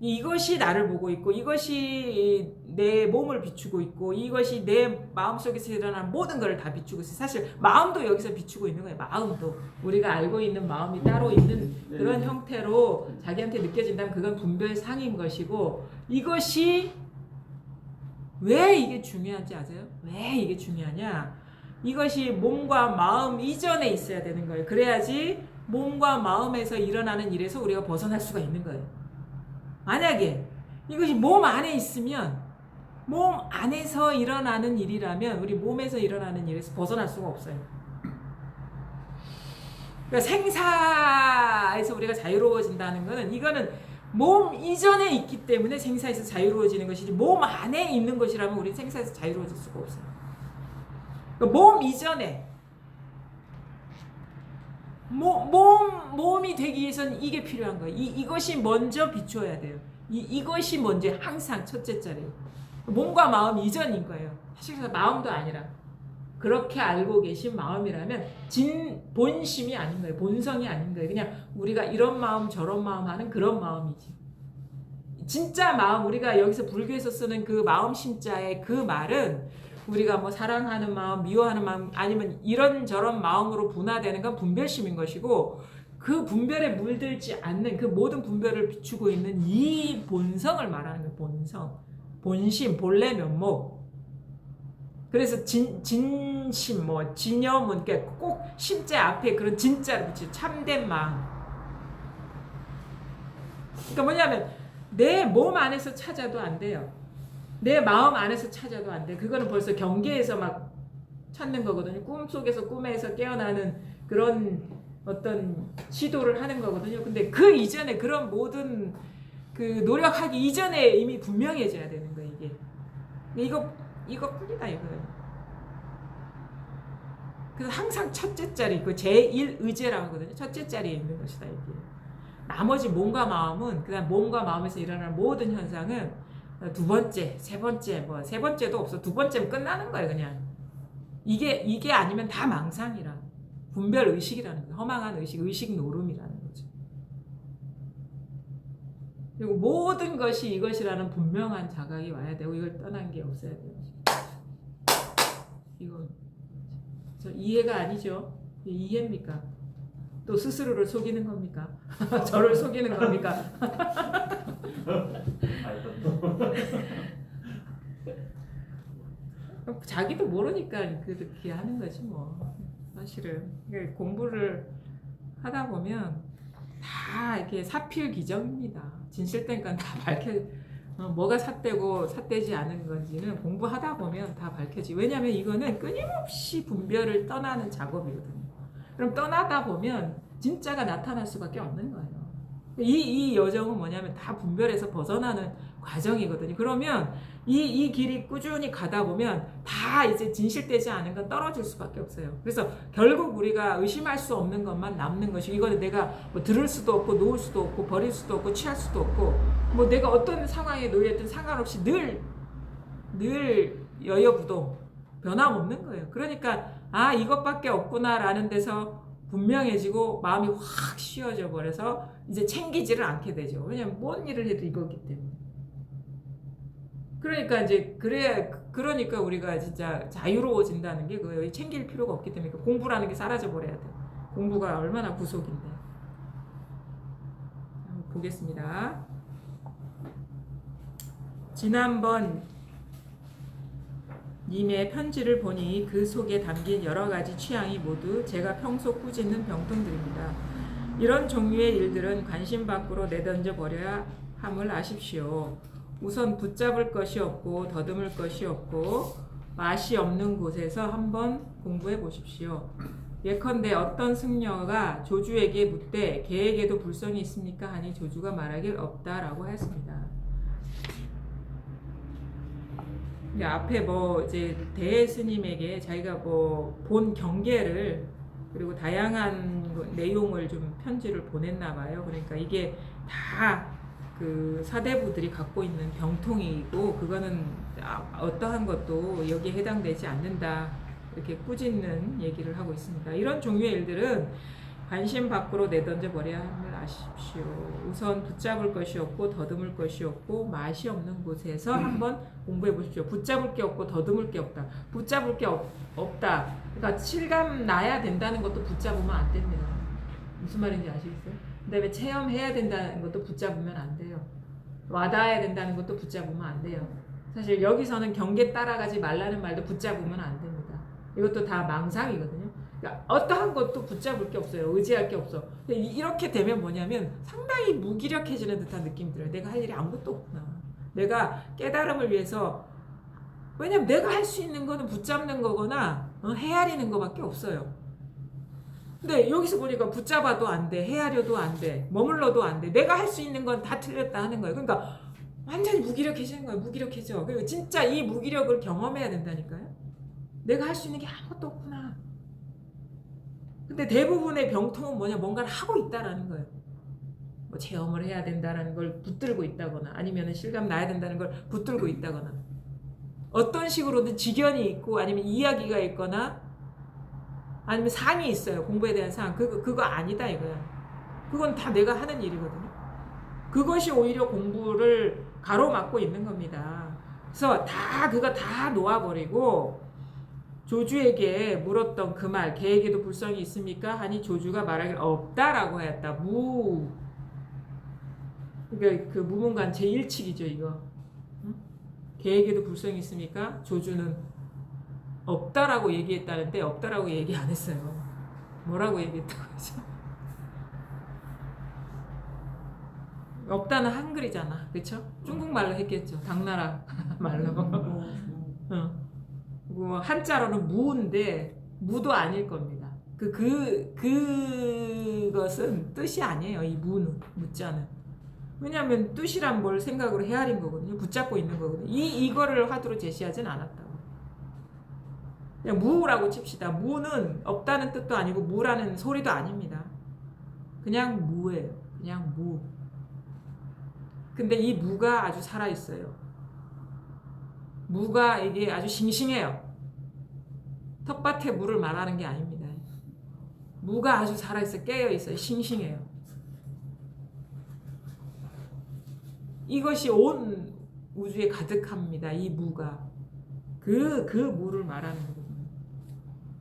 이것이 나를 보고 있고 이것이 내 몸을 비추고 있고 이것이 내 마음속에서 일어나는 모든 것을 다 비추고 있어요. 사실 마음도 여기서 비추고 있는 거예요. 마음도 우리가 알고 있는 마음이 따로 있는 그런 형태로 자기한테 느껴진다면 그건 분별상인 것이고 이것이 왜 이게 중요한지 아세요? 왜 이게 중요하냐? 이것이 몸과 마음 이전에 있어야 되는 거예요. 그래야지 몸과 마음에서 일어나는 일에서 우리가 벗어날 수가 있는 거예요. 만약에 이것이 몸 안에 있으면 몸 안에서 일어나는 일이라면 우리 몸에서 일어나는 일에서 벗어날 수가 없어요. 그러니까 생사에서 우리가 자유로워진다는 것은 이거는 몸 이전에 있기 때문에 생사에서 자유로워지는 것이지 몸 안에 있는 것이라면 우리는 생사에서 자유로워질 수가 없어요. 그러니까 몸 이전에 몸이 되기 위해서는 이게 필요한 거예요. 이것이 먼저 비추어야 돼요. 이것이 먼저 항상 첫째 자리예요. 몸과 마음 이전인 거예요. 사실 마음도 아니라 그렇게 알고 계신 마음이라면 본심이 아닌 거예요. 본성이 아닌 거예요. 그냥 우리가 이런 마음 저런 마음 하는 그런 마음이지. 진짜 마음 우리가 여기서 불교에서 쓰는 그 마음 심자의 그 말은 우리가 뭐 사랑하는 마음, 미워하는 마음 아니면 이런저런 마음으로 분화되는 건 분별심인 것이고 그 분별에 물들지 않는 그 모든 분별을 비추고 있는 이 본성을 말하는 거예요. 본성, 본심, 본래 면목. 그래서 진심, 뭐 진여문, 그러니까 꼭 심자 앞에 그런 진자를 붙이죠. 참된 마음. 그러니까 뭐냐면 내 몸 안에서 찾아도 안 돼요. 내 마음 안에서 찾아도 안 돼. 그거는 벌써 경계에서 막 찾는 거거든요. 꿈속에서 꿈에서 깨어나는 그런 어떤 시도를 하는 거거든요. 근데 그 이전에 그런 모든 그 노력하기 이전에 이미 분명해져야 되는 거예요. 이거 뿐이다 이거예요. 그래서 항상 첫째 자리, 그 제1의제라고 하거든요. 첫째 자리에 있는 것이다 이게. 나머지 몸과 마음은 그다음 몸과 마음에서 일어나는 모든 현상은 두 번째, 세 번째, 뭐 세 번째도 없어. 두 번째면 끝나는 거예요 그냥. 이게 아니면 다 망상이라. 분별 의식이라는 거예요. 허망한 의식 노름이라는 거죠. 그리고 모든 것이 이것이라는 분명한 자각이 와야 되고 이걸 떠난 게 없어야 돼요. 이거 저 이해가 아니죠? 이해입니까? 또 스스로를 속이는 겁니까? 저를 속이는 겁니까? 자기도 모르니까 그렇게 하는 거지 뭐. 사실은 공부를 하다 보면 다 이렇게 사필귀정입니다. 진실된 건 다 뭐가 삿되고 삿되지 않은 건지는 공부하다 보면 다 밝혀지. 왜냐하면 이거는 끊임없이 분별을 떠나는 작업이거든요. 그럼 떠나다 보면 진짜가 나타날 수밖에 없는 거예요. 이 여정은 뭐냐면 다 분별에서 벗어나는 과정이거든요. 그러면 이 길이 꾸준히 가다 보면 다 이제 진실되지 않은 건 떨어질 수밖에 없어요. 그래서 결국 우리가 의심할 수 없는 것만 남는 것이 이거는 내가 뭐 들을 수도 없고 놓을 수도 없고 버릴 수도 없고 취할 수도 없고 뭐 내가 어떤 상황에 놓였든 상관없이 늘 여여부동 변함없는 거예요. 그러니까 아 이것밖에 없구나라는 데서 분명해지고 마음이 확 쉬어져 버려서 이제 챙기지를 않게 되죠. 왜냐면 뭔 일을 해도 이거기 때문에. 그러니까 이제 그러니까 우리가 진짜 자유로워진다는 게 그거예요. 챙길 필요가 없기 때문에 공부라는 게 사라져 버려야 돼. 공부가 얼마나 구속인데. 한번 보겠습니다. 지난번 님의 편지를 보니 그 속에 담긴 여러 가지 취향이 모두 제가 평소 꾸짖는 병통들입니다. 이런 종류의 일들은 관심 밖으로 내던져 버려야 함을 아십시오. 우선 붙잡을 것이 없고 더듬을 것이 없고 맛이 없는 곳에서 한번 공부해 보십시오. 예컨대 어떤 승려가 조주에게 묻되 개에게도 불성이 있습니까? 하니 조주가 말하길 없다라고 했습니다. 앞에 뭐 이제 대스님에게 자기가 뭐 본 경계를 그리고 다양한 내용을 좀 편지를 보냈나 봐요. 그러니까 이게 다 그 사대부들이 갖고 있는 병통이고 그거는 어떠한 것도 여기에 해당되지 않는다 이렇게 꾸짖는 얘기를 하고 있습니다. 이런 종류의 일들은 관심 밖으로 내던져 버려야 함을 아십시오. 우선 붙잡을 것이 없고 더듬을 것이 없고 맛이 없는 곳에서 한번 공부해 보십시오. 붙잡을 게 없고 더듬을 게 없다. 붙잡을 게 없다. 그러니까 실감 나야 된다는 것도 붙잡으면 안 됩니다. 무슨 말인지 아시겠어요? 그다음에 체험해야 된다는 것도 붙잡으면 안 돼요. 와닿아야 된다는 것도 붙잡으면 안 돼요. 사실 여기서는 경계 따라가지 말라는 말도 붙잡으면 안 됩니다. 이것도 다 망상이거든요. 그러니까 어떠한 것도 붙잡을 게 없어요. 의지할 게 없어. 이렇게 되면 뭐냐면 상당히 무기력해지는 듯한 느낌이 들어요. 내가 할 일이 아무것도 없구나. 내가 깨달음을 위해서 왜냐면 내가 할 수 있는 거는 붙잡는 거거나 헤아리는 거밖에 없어요. 근데 여기서 보니까 붙잡아도 안 돼, 헤아려도 안 돼, 머물러도 안 돼. 내가 할 수 있는 건 다 틀렸다 하는 거예요. 그러니까 완전히 무기력해지는 거예요. 무기력해져. 그리고 진짜 이 무기력을 경험해야 된다니까요. 내가 할 수 있는 게 아무것도 없구나. 근데 대부분의 병통은 뭐냐, 뭔가를 하고 있다라는 거예요. 뭐 체험을 해야 된다라는 걸 붙들고 있다거나 아니면 실감 나야 된다는 걸 붙들고 있다거나 어떤 식으로든 지견이 있고 아니면 이야기가 있거나 아니면 상이 있어요. 공부에 대한 상. 그거 아니다 이거야. 그건 다 내가 하는 일이거든요. 그것이 오히려 공부를 가로막고 있는 겁니다. 그래서 그거 다 놓아버리고 조주에게 물었던 그 말, 개에게도 불성이 있습니까? 하니 조주가 말하길 없다라고 하였다. 그러니까 그 무문관 제1칙이죠 이거. 응? 개에게도 불성이 있습니까? 조주는 없다라고 얘기했다는데 없다라고 얘기 안 했어요. 뭐라고 얘기했다고 하죠? 없다는 한글이잖아, 그렇죠? 중국말로 했겠죠. 당나라 말로. 한자로는 무인데 무도 아닐 겁니다. 그것은 뜻이 아니에요. 이 무는, 무자는. 왜냐하면 뜻이란 뭘 생각으로 헤아린 거거든요. 붙잡고 있는 거거든요. 이거를 화두로 제시하진 않았다고. 그냥 무라고 칩시다. 무는 없다는 뜻도 아니고 무라는 소리도 아닙니다. 그냥 무예요. 그냥 무. 근데 이 무가 아주 살아있어요. 무가 이게 아주 싱싱해요. 텃밭의 무를 말하는 게 아닙니다. 무가 아주 살아있어요. 깨어있어요. 싱싱해요. 이것이 온 우주에 가득합니다. 이 무가. 그 무를 말하는 거거든요.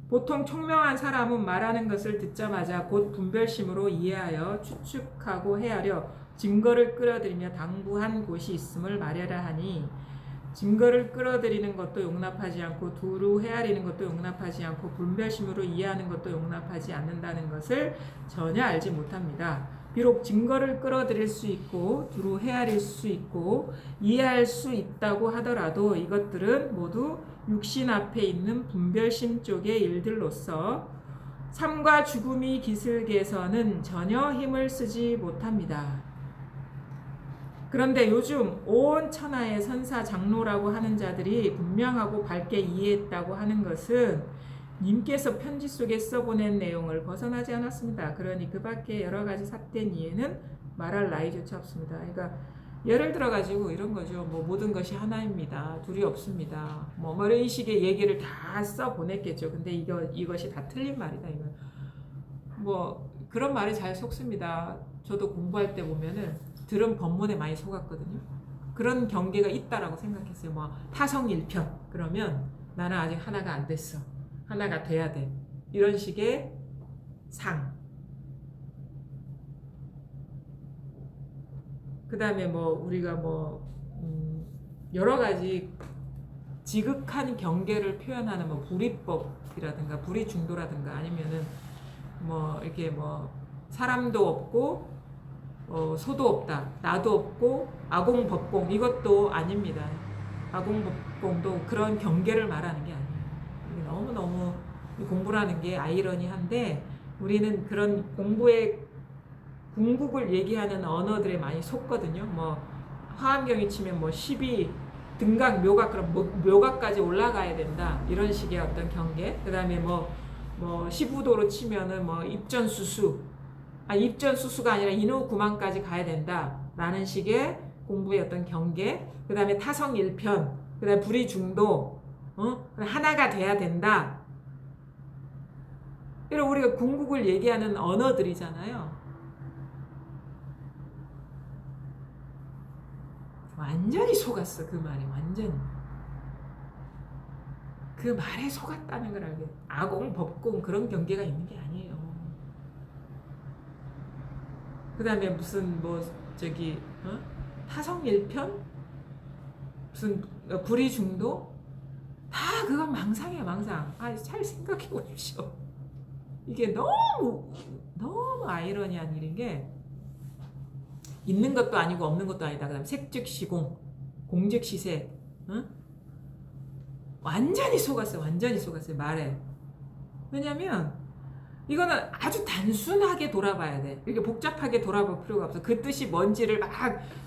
보통 총명한 사람은 말하는 것을 듣자마자 곧 분별심으로 이해하여 추측하고 헤아려 증거를 끌어들이며 당부한 곳이 있음을 말하려 하니 증거를 끌어들이는 것도 용납하지 않고 두루 헤아리는 것도 용납하지 않고 분별심으로 이해하는 것도 용납하지 않는다는 것을 전혀 알지 못합니다. 비록 증거를 끌어들일 수 있고 두루 헤아릴 수 있고 이해할 수 있다고 하더라도 이것들은 모두 육신 앞에 있는 분별심 쪽의 일들로서 삶과 죽음이 기슬개서는 전혀 힘을 쓰지 못합니다. 그런데 요즘 온 천하의 선사 장로라고 하는 자들이 분명하고 밝게 이해했다고 하는 것은 님께서 편지 속에 써보낸 내용을 벗어나지 않았습니다. 그러니 그 밖에 여러 가지 삿된 이해는 말할 나위조차 없습니다. 그러니까 예를 들어가지고 이런 거죠. 뭐 모든 것이 하나입니다. 둘이 없습니다. 뭐 이런 식의 얘기를 다 써보냈겠죠. 근데 이것이 다 틀린 말이다. 이거. 뭐 그런 말이 잘 속습니다. 저도 공부할 때 보면은 들은 법문에 많이 속았거든요. 그런 경계가 있다라고 생각했어요. 뭐 타성일편 그러면 나는 아직 하나가 안 됐어. 하나가 돼야 돼. 이런 식의 상. 그 다음에 뭐 우리가 뭐 여러 가지 지극한 경계를 표현하는 뭐 불이법이라든가 불이중도라든가 아니면은 뭐 이렇게 뭐 사람도 없고 소도 없다. 나도 없고 아공법공 이것도 아닙니다. 아공법공도 그런 경계를 말하는 게 아니에요. 이게 너무너무 공부라는 게 아이러니한데 우리는 그런 공부의 궁극을 얘기하는 언어들에 많이 속거든요. 뭐 화엄경이 치면 뭐 12 등각 묘각 그럼 묘각까지 올라가야 된다. 이런 식의 어떤 경계. 그다음에 뭐 15도로 치면은 뭐 입전수수 입전수수가 아니라 인후구만까지 가야 된다라는 식의 공부의 어떤 경계, 그 다음에 타성일편, 그 다음에 불이중도, 하나가 돼야 된다. 이런 우리가 궁극을 얘기하는 언어들이잖아요. 완전히 속았어. 그 말에 완전히. 그 말에 속았다는 걸 알게. 아공, 법공 그런 경계가 있는 게 아니에요. 그 다음에 무슨 타성일편? 무슨 불이중도? 다 그건 망상이야 망상. 잘 생각해 보십시오. 이게 너무 아이러니한 일인 게 있는 것도 아니고 없는 것도 아니다. 그 다음에 색즉시공, 공즉시색. 완전히 속았어요. 완전히 속았어요. 말에. 왜냐면 이거는 아주 단순하게 돌아봐야 돼. 이렇게 복잡하게 돌아볼 필요가 없어. 그 뜻이 뭔지를 막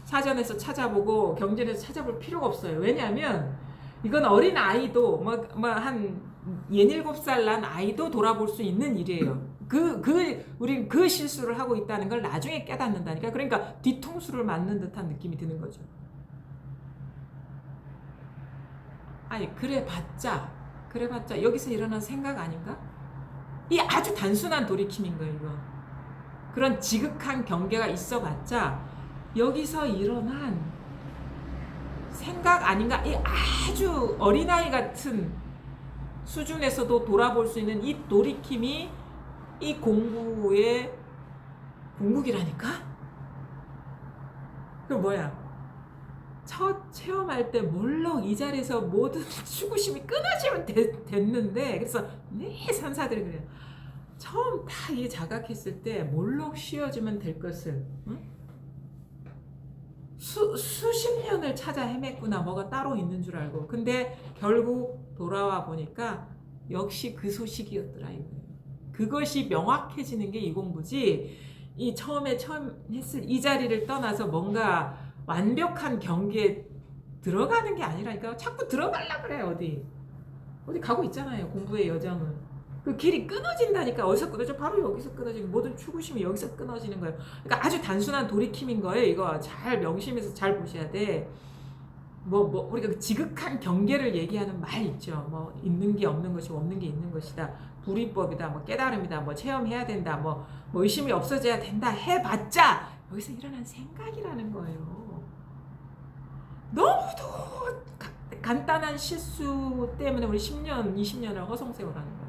사전에서 찾아보고 경전에서 찾아볼 필요가 없어요. 왜냐하면 이건 어린 아이도 한 6-7살 난 아이도 돌아볼 수 있는 일이에요. 우린 그 실수를 하고 있다는 걸 나중에 깨닫는다니까. 그러니까 뒤통수를 맞는 듯한 느낌이 드는 거죠. 그래봤자 여기서 일어난 생각 아닌가? 이 아주 단순한 돌이킴인 거예요, 이거. 그런 지극한 경계가 있어봤자 여기서 일어난 생각 아닌가? 이 아주 어린아이 같은 수준에서도 돌아볼 수 있는 이 돌이킴이 이 공부의 궁극이라니까? 그럼 뭐야? 첫 체험할 때 물론 이 자리에서 모든 수구심이 끊어지면 됐는데 그래서 산사들이 그래요. 처음 다 이 자각했을 때 몰록 쉬어주면 될 것을 수십 년을 찾아 헤맸구나. 뭐가 따로 있는 줄 알고. 근데 결국 돌아와 보니까 역시 그 소식이었더라 이거예요. 그것이 명확해지는 게 이 공부지. 이 처음 했을 이 자리를 떠나서 뭔가 완벽한 경계에 들어가는 게 아니라니까. 자꾸 들어가려 그래. 어디 가고 있잖아요. 공부의 여정은. 그 길이 끊어진다니까. 어디서 끊어져? 바로 여기서 끊어지는, 모든 추구심이 여기서 끊어지는 거예요. 그러니까 아주 단순한 돌이킴인 거예요. 이거 잘 명심해서 잘 보셔야 돼. 우리가 그 지극한 경계를 얘기하는 말 있죠. 뭐 있는 게 없는 것이, 없는 게 있는 것이다. 불이법이다. 뭐 깨달음이다. 뭐 체험해야 된다. 뭐 의심이 없어져야 된다. 해봤자 여기서 일어난 생각이라는 거예요. 너무도 간단한 실수 때문에 우리 10년, 20년을 허송세월하는 거예요.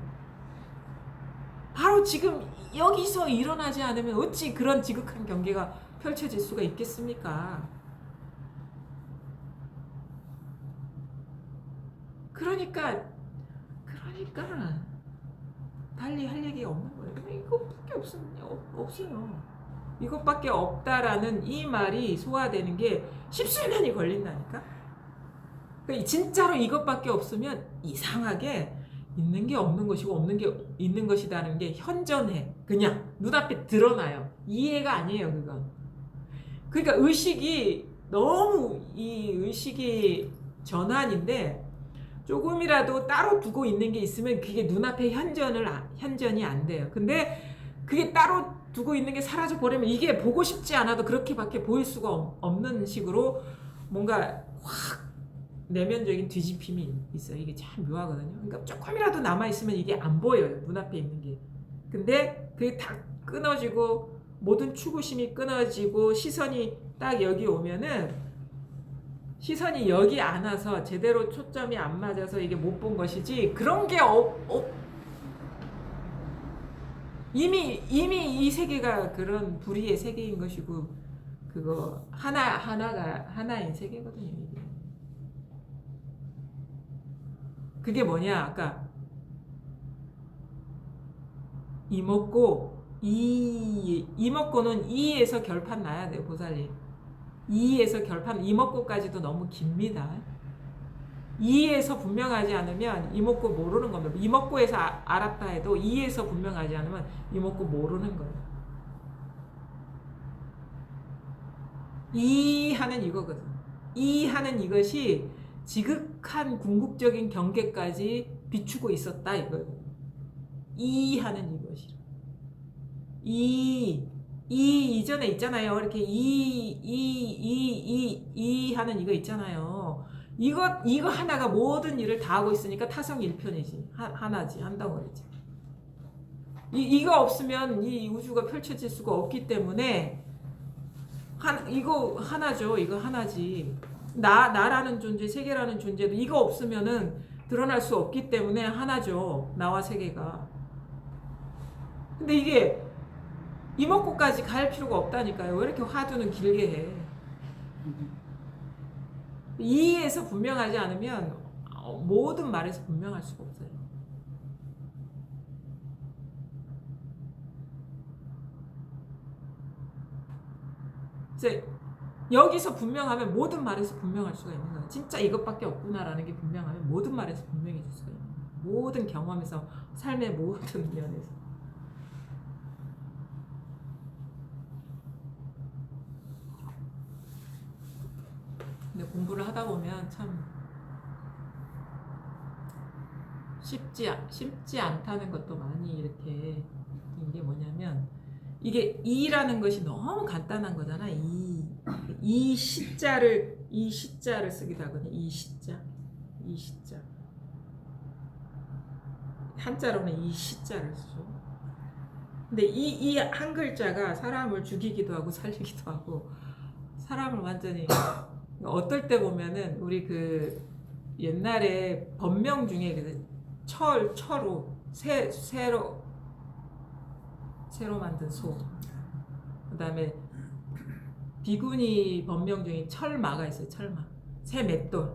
바로 지금 여기서 일어나지 않으면 어찌 그런 지극한 경계가 펼쳐질 수가 있겠습니까? 그러니까 달리 할 얘기가 없는 거예요. 이것밖에 없어요. 이것밖에 없다라는 이 말이 소화되는 게 십수년이 걸린다니까. 그러니까 진짜로 이것밖에 없으면 이상하게 있는 게 없는 것이고 없는 게 있는 것이라는 게 현전해. 그냥 눈앞에 드러나요. 이해가 아니에요, 그건. 그러니까 의식이 너무, 이 의식이 전환인데 조금이라도 따로 두고 있는 게 있으면 그게 눈앞에 현전이 안 돼요. 근데 그게 따로 두고 있는 게 사라져 버리면 이게 보고 싶지 않아도 그렇게밖에 보일 수가 없는 식으로 뭔가 확 내면적인 뒤집힘이 있어요. 이게 참 묘하거든요. 그러니까 조금이라도 남아있으면 이게 안 보여요. 눈앞에 있는 게. 근데 그게 다 끊어지고 모든 추구심이 끊어지고 시선이 딱 여기 오면은, 시선이 여기 안 와서 제대로 초점이 안 맞아서 이게 못 본 것이지, 그런 게 이미 이 세계가 그런 불의의 세계인 것이고, 그거 하나인 세계거든요. 이게. 그게 뭐냐? 아까 이먹고는 이에서 결판 나야 돼요. 보살님. 이에서 결판, 이먹고까지도 너무 깁니다. 이에서 분명하지 않으면 이먹고 모르는 겁니다. 이먹고에서 알았다 해도 이에서 분명하지 않으면 이먹고 모르는 거예요. 이 하는 이거거든. 이 하는 이것이 지극한 궁극적인 경계까지 비추고 있었다 이거예요. 이 하는 이것이. 이전에 있잖아요. 이렇게 이 하는 이거 있잖아요. 이거 하나가 모든 일을 다 하고 있으니까 타성일편이지. 하나지. 한 덩어리지. 이거 없으면 이 우주가 펼쳐질 수가 없기 때문에 이거 하나죠. 이거 하나지. 나라는 존재, 세계라는 존재도 이거 없으면은 드러날 수 없기 때문에 하나죠. 나와 세계가. 근데 이게 이먹고까지 갈 필요가 없다니까요. 왜 이렇게 화두는 길게 해? 이에서 분명하지 않으면 모든 말에서 분명할 수가 없어요. 그래서 여기서 분명하면 모든 말에서 분명할 수가 있는 거예요. 진짜 이것밖에 없구나라는 게 분명하면 모든 말에서 분명해질 수가 있는 거예요. 모든 경험에서, 삶의 모든 면에서. 근데 공부를 하다 보면 참 쉽지 않다는 것도 많이 이렇게 느낀 게 뭐냐면, 이게 이라는 것이 너무 간단한 거잖아. 이 시자를 쓰기도 하거든요. 이 시자. 한자로는 이 시자를 쓰죠. 근데 이 한 글자가 사람을 죽이기도 하고 살리기도 하고, 사람을 완전히, 어떨 때 보면은 우리 그 옛날에 법명 중에 그 철로 새로 만든 소, 그 다음에 비구니 법명 중에 철마가 있어요. 철마. 새 맷돌.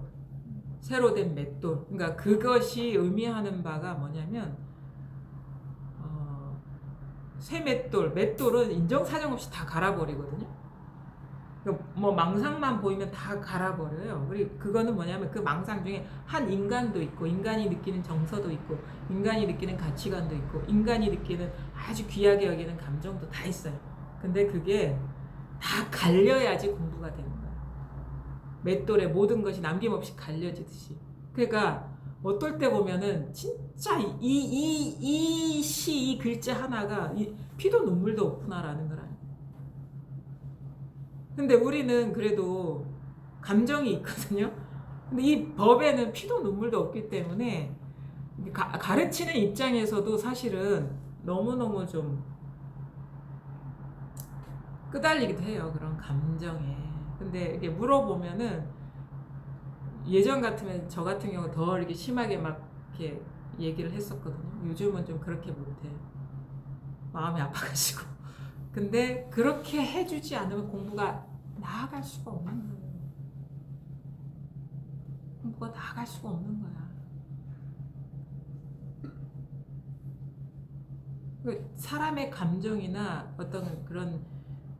새로 된 맷돌. 그러니까 그것이 의미하는 바가 뭐냐면, 새 맷돌은 인정사정 없이 다 갈아버리거든요. 뭐 망상만 보이면 다 갈아버려요. 그리고 그거는 뭐냐면 그 망상 중에 한 인간도 있고, 인간이 느끼는 정서도 있고, 인간이 느끼는 가치관도 있고, 인간이 느끼는 아주 귀하게 여기는 감정도 다 있어요. 근데 그게 다 갈려야지 공부가 되는 거예요. 맷돌에 모든 것이 남김없이 갈려지듯이. 그러니까 어떨 때 보면은 진짜 이 시, 이 글자 하나가 피도 눈물도 없구나라는 걸 알아요. 근데 우리는 그래도 감정이 있거든요. 근데 이 법에는 피도 눈물도 없기 때문에 가르치는 입장에서도 사실은 너무너무 좀 끄달리기도 해요. 그런 감정에. 근데 이게 물어보면은 예전 같으면 저 같은 경우 더 이렇게 심하게 막 이렇게 얘기를 했었거든요. 요즘은 좀 그렇게 못해. 마음이 아파가지고. 근데 그렇게 해주지 않으면 공부가 나아갈 수가 없는 거예요. 공부가 나아갈 수가 없는 거야. 사람의 감정이나 어떤 그런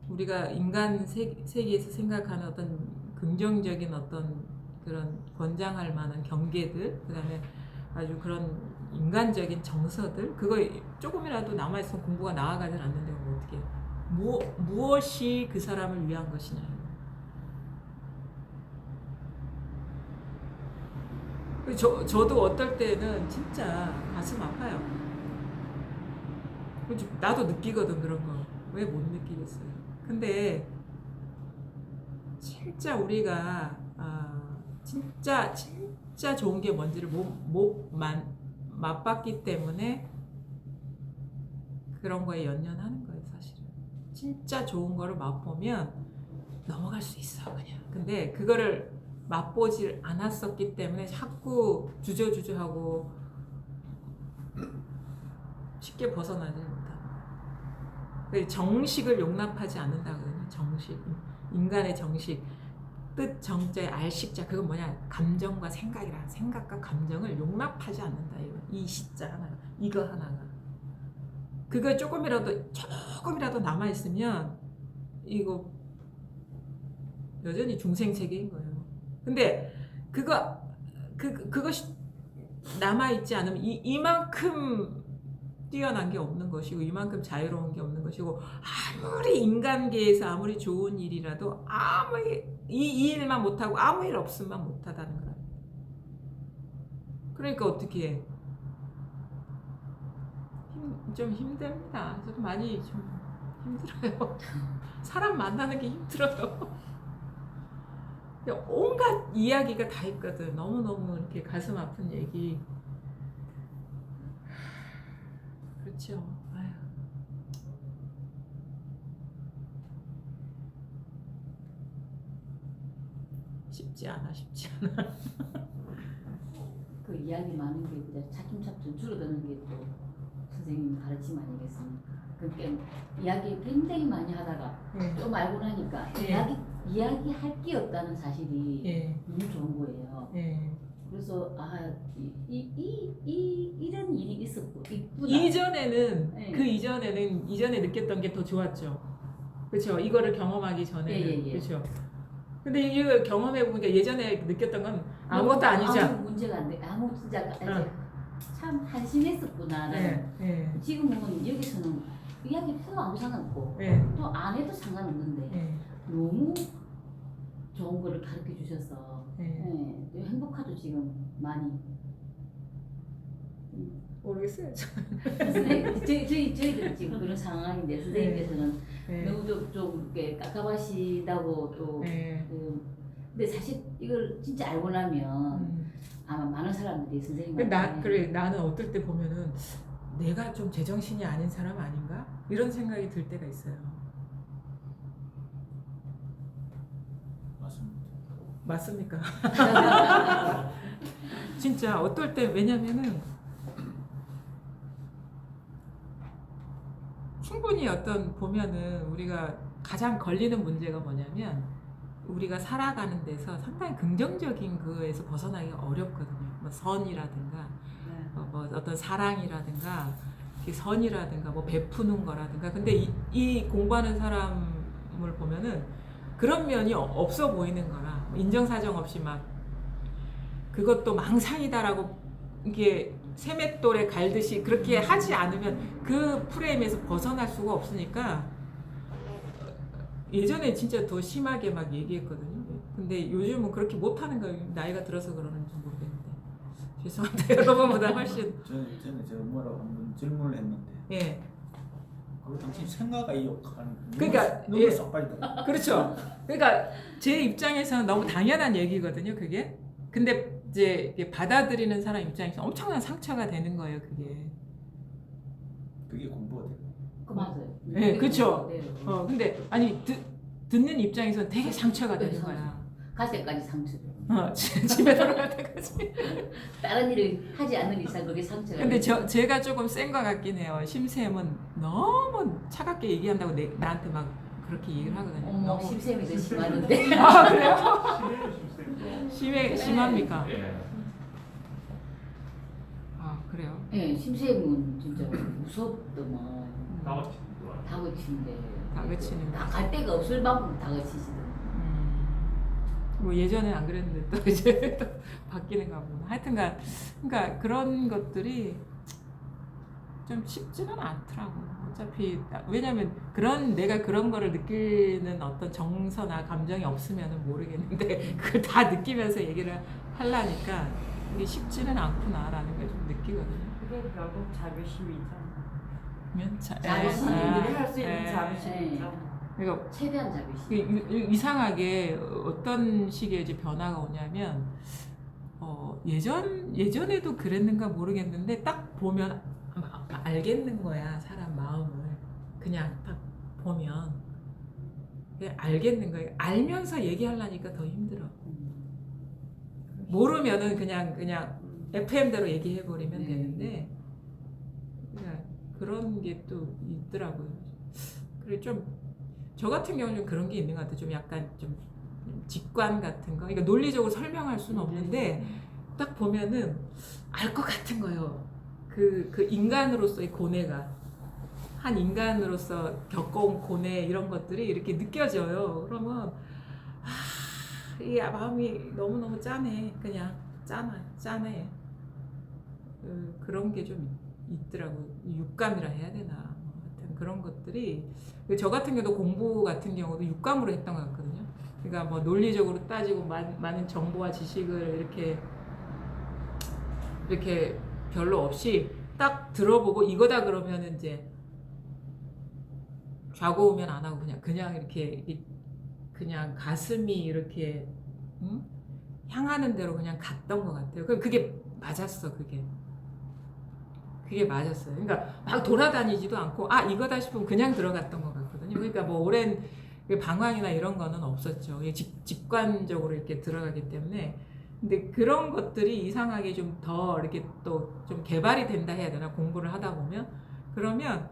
우리가 인간 세계에서 생각하는 어떤 긍정적인 어떤 그런 권장할 만한 경계들, 그 다음에 아주 그런 인간적인 정서들, 그거 조금이라도 남아있으면 공부가 나아가지 않는데 어떻게 해요? 무엇이 그 사람을 위한 것이냐. 저도 어떨 때는 진짜 가슴 아파요. 나도 느끼거든, 그런 거. 왜 못 느끼겠어요? 근데 진짜 우리가 진짜 좋은 게 뭔지를 못 맛봤기 때문에 그런 거에 연연하는 거예요, 사실은. 진짜 좋은 거를 맛보면 넘어갈 수 있어, 그냥. 근데 그거를 맛보질 않았었기 때문에 자꾸 주저주저하고 쉽게 벗어나지 못하고. 정식을 용납하지 않는다거든요. 정식. 인간의 정식. 뜻, 정자의 알식자. 그건 뭐냐? 감정과 생각이라. 생각과 감정을 용납하지 않는다. 이 시자 하나가. 이거 하나가. 그거 조금이라도 남아있으면 이거 여전히 중생세계인 거예요. 근데 그것이 남아있지 않으면 이만큼 뛰어난 게 없는 것이고 이만큼 자유로운 게 없는 것이고 아무리 인간계에서 아무리 좋은 일이라도 아무리 이 일만 못하고 아무 일 없으면 못하다는 거야. 그러니까 어떻게 해? 좀 힘듭니다. 저도 많이 좀 힘들어요. 사람 만나는 게 힘들어요. 온갖 이야기가 다 있거든. 너무너무 이렇게 가슴 아픈 얘기. 그렇죠. 아휴. 쉽지 않아. 그 이야기 많은 게 그냥 차츰차츰 줄어드는 게 또 선생님 가르침 아니겠습니까? 그러니까 이야기 굉장히 많이 하다가 좀 알고 나니까 이야기할 게 없다는 사실이 너무 좋은 거예요. 그래서 이런 일이 있었고 있구나. 이전에는 그 이전에 느꼈던 게 더 좋았죠. 그렇죠. 이거를 경험하기 전에는 그렇죠. 근데 이거 경험해 보니까 예전에 느꼈던 건 아무것도 아니죠. 아무 문제가 안 돼. 아무 진짜 참 한심했었구나라는. 지금은 여기서는 이야기 해도 아무 상관없고 또 안 해도 상관없는데 너무 좋은 거를 가르쳐 주셔서 행복하죠 지금 많이. 모르겠어요. 저희들은 지금 그런 상황인데 선생님께서는 너무 좀 이렇게 깝깝하시다고 또. 근데 사실 이걸 진짜 알고 나면 아마 많은 사람들이 선생님한테 나는 어떨 때 보면은 내가 좀 제정신이 아닌 사람 아닌가? 이런 생각이 들 때가 있어요. 맞습니까? 진짜 어떨 때 왜냐면은 충분히 어떤 보면은 우리가 가장 걸리는 문제가 뭐냐면 우리가 살아가는 데서 상당히 긍정적인 거에서 벗어나기가 어렵거든요. 뭐 선이라든가 뭐 어떤 사랑이라든가 선이라든가 뭐 베푸는 거라든가. 근데 이 공부하는 사람을 보면은 그런 면이 없어 보이는 거라 인정사정 없이 막 그것도 망상이다라고 이게 세맷돌에 갈듯이 그렇게 하지 않으면 그 프레임에서 벗어날 수가 없으니까 예전에 진짜 더 심하게 막 얘기했거든요. 근데 요즘은 그렇게 못하는 거예요. 나이가 들어서 그러는지 모르겠는데 죄송합니다. 여러분보다 훨씬 저는 제가 뭐라고 한번 질문을 했는데 예. 그 당신 생각이 욕하는 그러니까, 눈을 예. 쏙 빠지더라고요. 그렇죠. 그러니까 제 입장에서는 너무 당연한 얘기거든요. 그게. 근데 이제 이게 받아들이는 사람 입장에서 엄청난 상처가 되는 거예요. 그게 공부가 돼요. 그 맞아요. 예, 그쵸. 네. 근데 아니 듣는 입장에서는 되게 상처가 되는 네, 거야. 갈 때까지 상처돼. 집에 돌아갈 때까지. 다른 일을 하지 않는 이상 그게 상처가. 근데 돼요. 제가 조금 센 것 같긴 해요. 심쌤은 너무 차갑게 얘기한다고 나한테 막 그렇게 얘기를 하거든요. 어머, 너무. 심쌤이 더 심하는데. 아 그래요? 심해요, 심쌤도. 심합니까? 예. 아 그래요? 예, 심쌤은 진짜 무섭더만. 나와치는 다그치는데. 다그치는 갈 데가 없을 만큼 다그치시더라고요. 뭐 예전에 안 그랬는데 또 이제 또 바뀌는가 보구나. 하여튼간 그러니까 그런 것들이 좀 쉽지는 않더라고. 어차피 왜냐면 내가 그런 거를 느끼는 어떤 정서나 감정이 없으면은 모르겠는데 그걸 다 느끼면서 얘기를 하려니까 이게 쉽지는 않구나라는 걸 좀 느끼거든요. 그게 결국 자존심이잖아. 자존심. 일을 할 수 있는 예. 자존심이죠. 그러니까 최대한 자비심. 이상하게 어떤 식의 이제 변화가 오냐면 예전에도 그랬는가 모르겠는데 딱 보면 알겠는 거야 사람 마음을 그냥 딱 보면 그냥 알겠는 거야. 알면서 얘기하려니까 더 힘들어. 모르면은 그냥 FM대로 얘기해 버리면 되는데 그냥 그런 게 또 있더라고요. 그래 좀 저 같은 경우는 좀 그런 게 있는 것 같아요. 좀 약간 좀 직관 같은 거. 그러니까 논리적으로 설명할 수는 없는데 딱 보면은 알 것 같은 거예요. 그 인간으로서의 고뇌가 한 인간으로서 겪어온 고뇌 이런 것들이 이렇게 느껴져요. 그러면 이 마음이 너무너무 짠해. 그냥 짠해. 그런 게 좀 있더라고요. 육감이라 해야 되나. 하여튼 그런 것들이 저 같은 경우도 공부 같은 경우도 육감으로 했던 것 같거든요. 그러니까 뭐 논리적으로 따지고 많은 정보와 지식을 이렇게 별로 없이 딱 들어보고 이거다 그러면 이제 좌고우면 안 하고 그냥 이렇게 그냥 가슴이 이렇게 향하는 대로 그냥 갔던 것 같아요. 그게 맞았어. 그게 맞았어요. 그러니까 막 돌아다니지도 않고 이거다 싶으면 그냥 들어갔던 것 같거든요. 그러니까 뭐 오랜 방황이나 이런 거는 없었죠. 직관적으로 이렇게 들어가기 때문에. 근데 그런 것들이 이상하게 좀 더 이렇게 또 좀 개발이 된다 해야 되나 공부를 하다 보면 그러면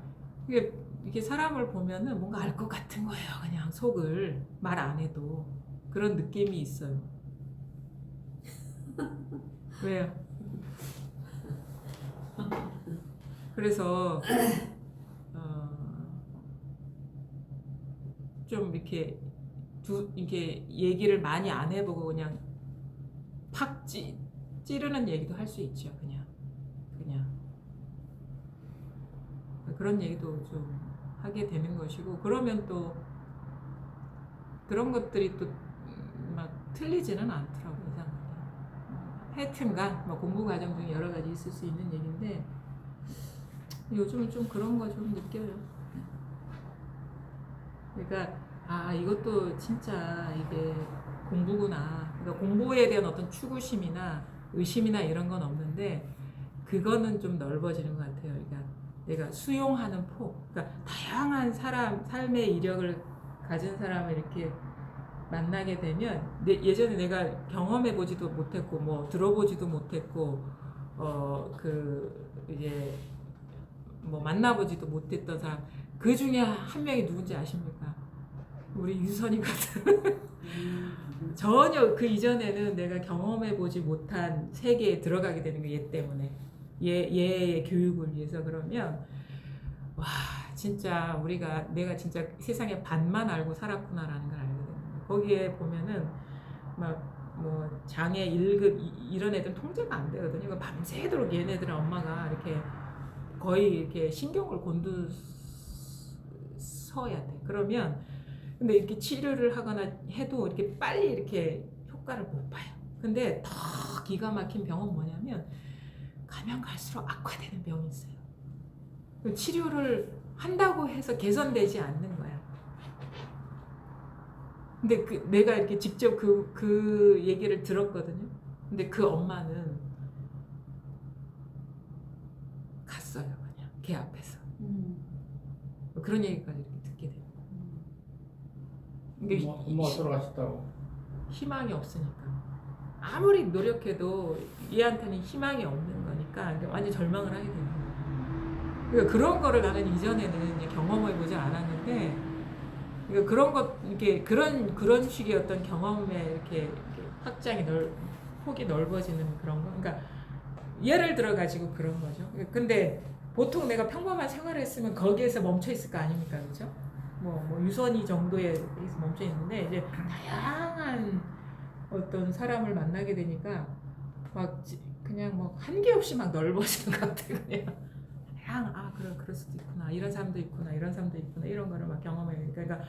이게 사람을 보면은 뭔가 알 것 같은 거예요. 그냥 속을 말 안 해도 그런 느낌이 있어요. 왜요? 그래서 좀 이렇게 얘기를 많이 안 해보고 그냥 팍 찌르는 얘기도 할 수 있죠. 그냥 그런 얘기도 좀 하게 되는 것이고 그러면 또 그런 것들이 또 막 틀리지는 않더라고요. 이상하게. 하여튼간 뭐 공부 과정 중에 여러 가지 있을 수 있는 얘기인데 요즘은 좀 그런 거 좀 느껴요. 그러니까 이것도 진짜 이게 공부구나. 그러니까 공부에 대한 어떤 추구심이나 의심이나 이런 건 없는데 그거는 좀 넓어지는 것 같아요. 그러니까 내가 수용하는 폭, 그러니까 다양한 삶의 이력을 가진 사람을 이렇게 만나게 되면 예전에 내가 경험해보지도 못했고 뭐 들어보지도 못했고 이제 뭐 만나보지도 못했던 사람 그 중에 한 명이 누군지 아십니까? 우리 유선이거든. 전혀 그 이전에는 내가 경험해보지 못한 세계에 들어가게 되는 거예요. 얘 때문에. 얘의 교육을 위해서. 그러면 진짜 내가 진짜 세상의 반만 알고 살았구나라는 걸 알게 되는 거예요. 거기에 보면은 막 뭐 장애 1급 이런 애들은 통제가 안 되거든요. 그러니까 밤새도록 얘네들은 엄마가 이렇게 거의 이렇게 신경을 곤두서야 돼. 그러면 근데 이렇게 치료를 하거나 해도 이렇게 빨리 이렇게 효과를 못 봐요. 근데 더 기가 막힌 병은 뭐냐면 가면 갈수록 악화되는 병이 있어요. 치료를 한다고 해서 개선되지 않는 거야. 근데 내가 이렇게 직접 그 얘기를 들었거든요. 근데 그 엄마는 갔어요, 그냥 걔 앞에서. 그런 얘기까지 이렇게 듣게 돼요. 이게 엄마가 돌아가셨다고. 희망이 없으니까. 아무리 노력해도 얘한테는 희망이 없는 거니까 완전 절망을 하게 되는 거예요. 그러니까 그런 거를 나는 이전에는 경험해보지 않았는데, 그러니까 그런 것 이렇게 그런 식의 어떤 경험에 이렇게 확장이 폭이 넓어지는 그런 거. 그러니까 예를 들어 가지고 그런 거죠. 근데 보통 내가 평범한 생활을 했으면 거기에서 멈춰 있을 거 아닙니까, 그죠? 뭐 유선이 정도에 멈춰 있는데 이제 다양한 어떤 사람을 만나게 되니까 막 그냥 뭐 한계 없이 막 넓어지는 것 같아요. 그냥 그럴 수도 있구나, 이런 사람도 있구나, 이런 사람도 있구나, 이런 거를 막 경험해요. 그러니까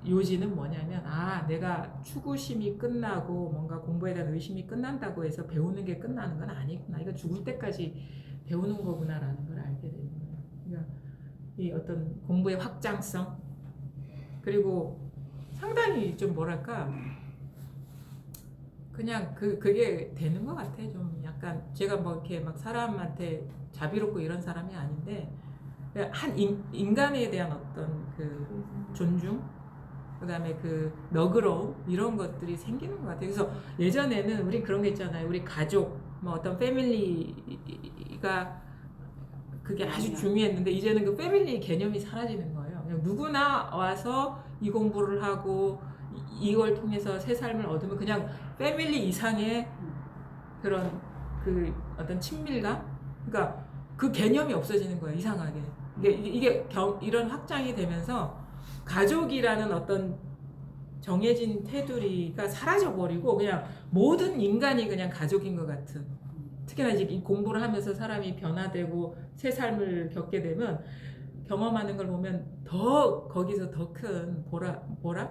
요지는 뭐냐면 내가 추구심이 끝나고 뭔가 공부에 대한 의심이 끝난다고 해서 배우는 게 끝나는 건 아니구나, 이거 죽을 때까지 배우는 거구나라는 걸 알게 되는 거예요. 그러니까 이 어떤 공부의 확장성, 그리고 상당히 좀 뭐랄까 그냥 그게 되는 것 같아. 좀 약간 제가 뭐 이렇게 막 사람한테 자비롭고 이런 사람이 아닌데 한 인간에 대한 어떤 그 존중, 그다음에 그 너그러움, 이런 것들이 생기는 것 같아요. 그래서 예전에는 우리 그런 게 있잖아요. 우리 가족 뭐 어떤 패밀리가 그게 아주 중요했는데 이제는 그 패밀리 개념이 사라지는 거예요. 그냥 누구나 와서 이 공부를 하고 이걸 통해서 새 삶을 얻으면 그냥 패밀리 이상의 그런 그 어떤 친밀감, 그러니까 그 개념이 없어지는 거예요. 이상하게 이게 이런 확장이 되면서 가족이라는 어떤 정해진 테두리가 사라져 버리고 그냥 모든 인간이 그냥 가족인 것 같은. 특히나 이제 이 공부를 하면서 사람이 변화되고 새 삶을 겪게 되면 경험하는 걸 보면 더 거기서 더 큰 보라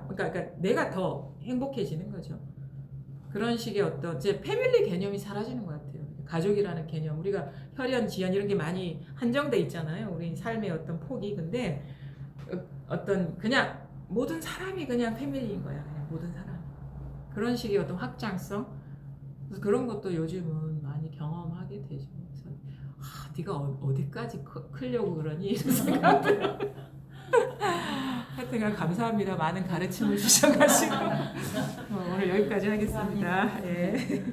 그러니까 내가 더 행복해지는 거죠. 그런 식의 어떤 이제 패밀리 개념이 사라지는 것 같아요. 가족이라는 개념, 우리가 혈연, 지연 이런 게 많이 한정돼 있잖아요. 우리 삶의 어떤 폭이. 근데 어떤 그냥 모든 사람이 그냥 패밀리인 거야. 그냥 모든 사람. 그런 식의 어떤 확장성. 그래서 그런 것도 요즘은 많이 경험하게 되죠. 그래서 네가 어디까지 크려고 그러니 이런 생각들. 하여튼 감사합니다. 많은 가르침을 주셔가지고 오늘 여기까지 하겠습니다. 예.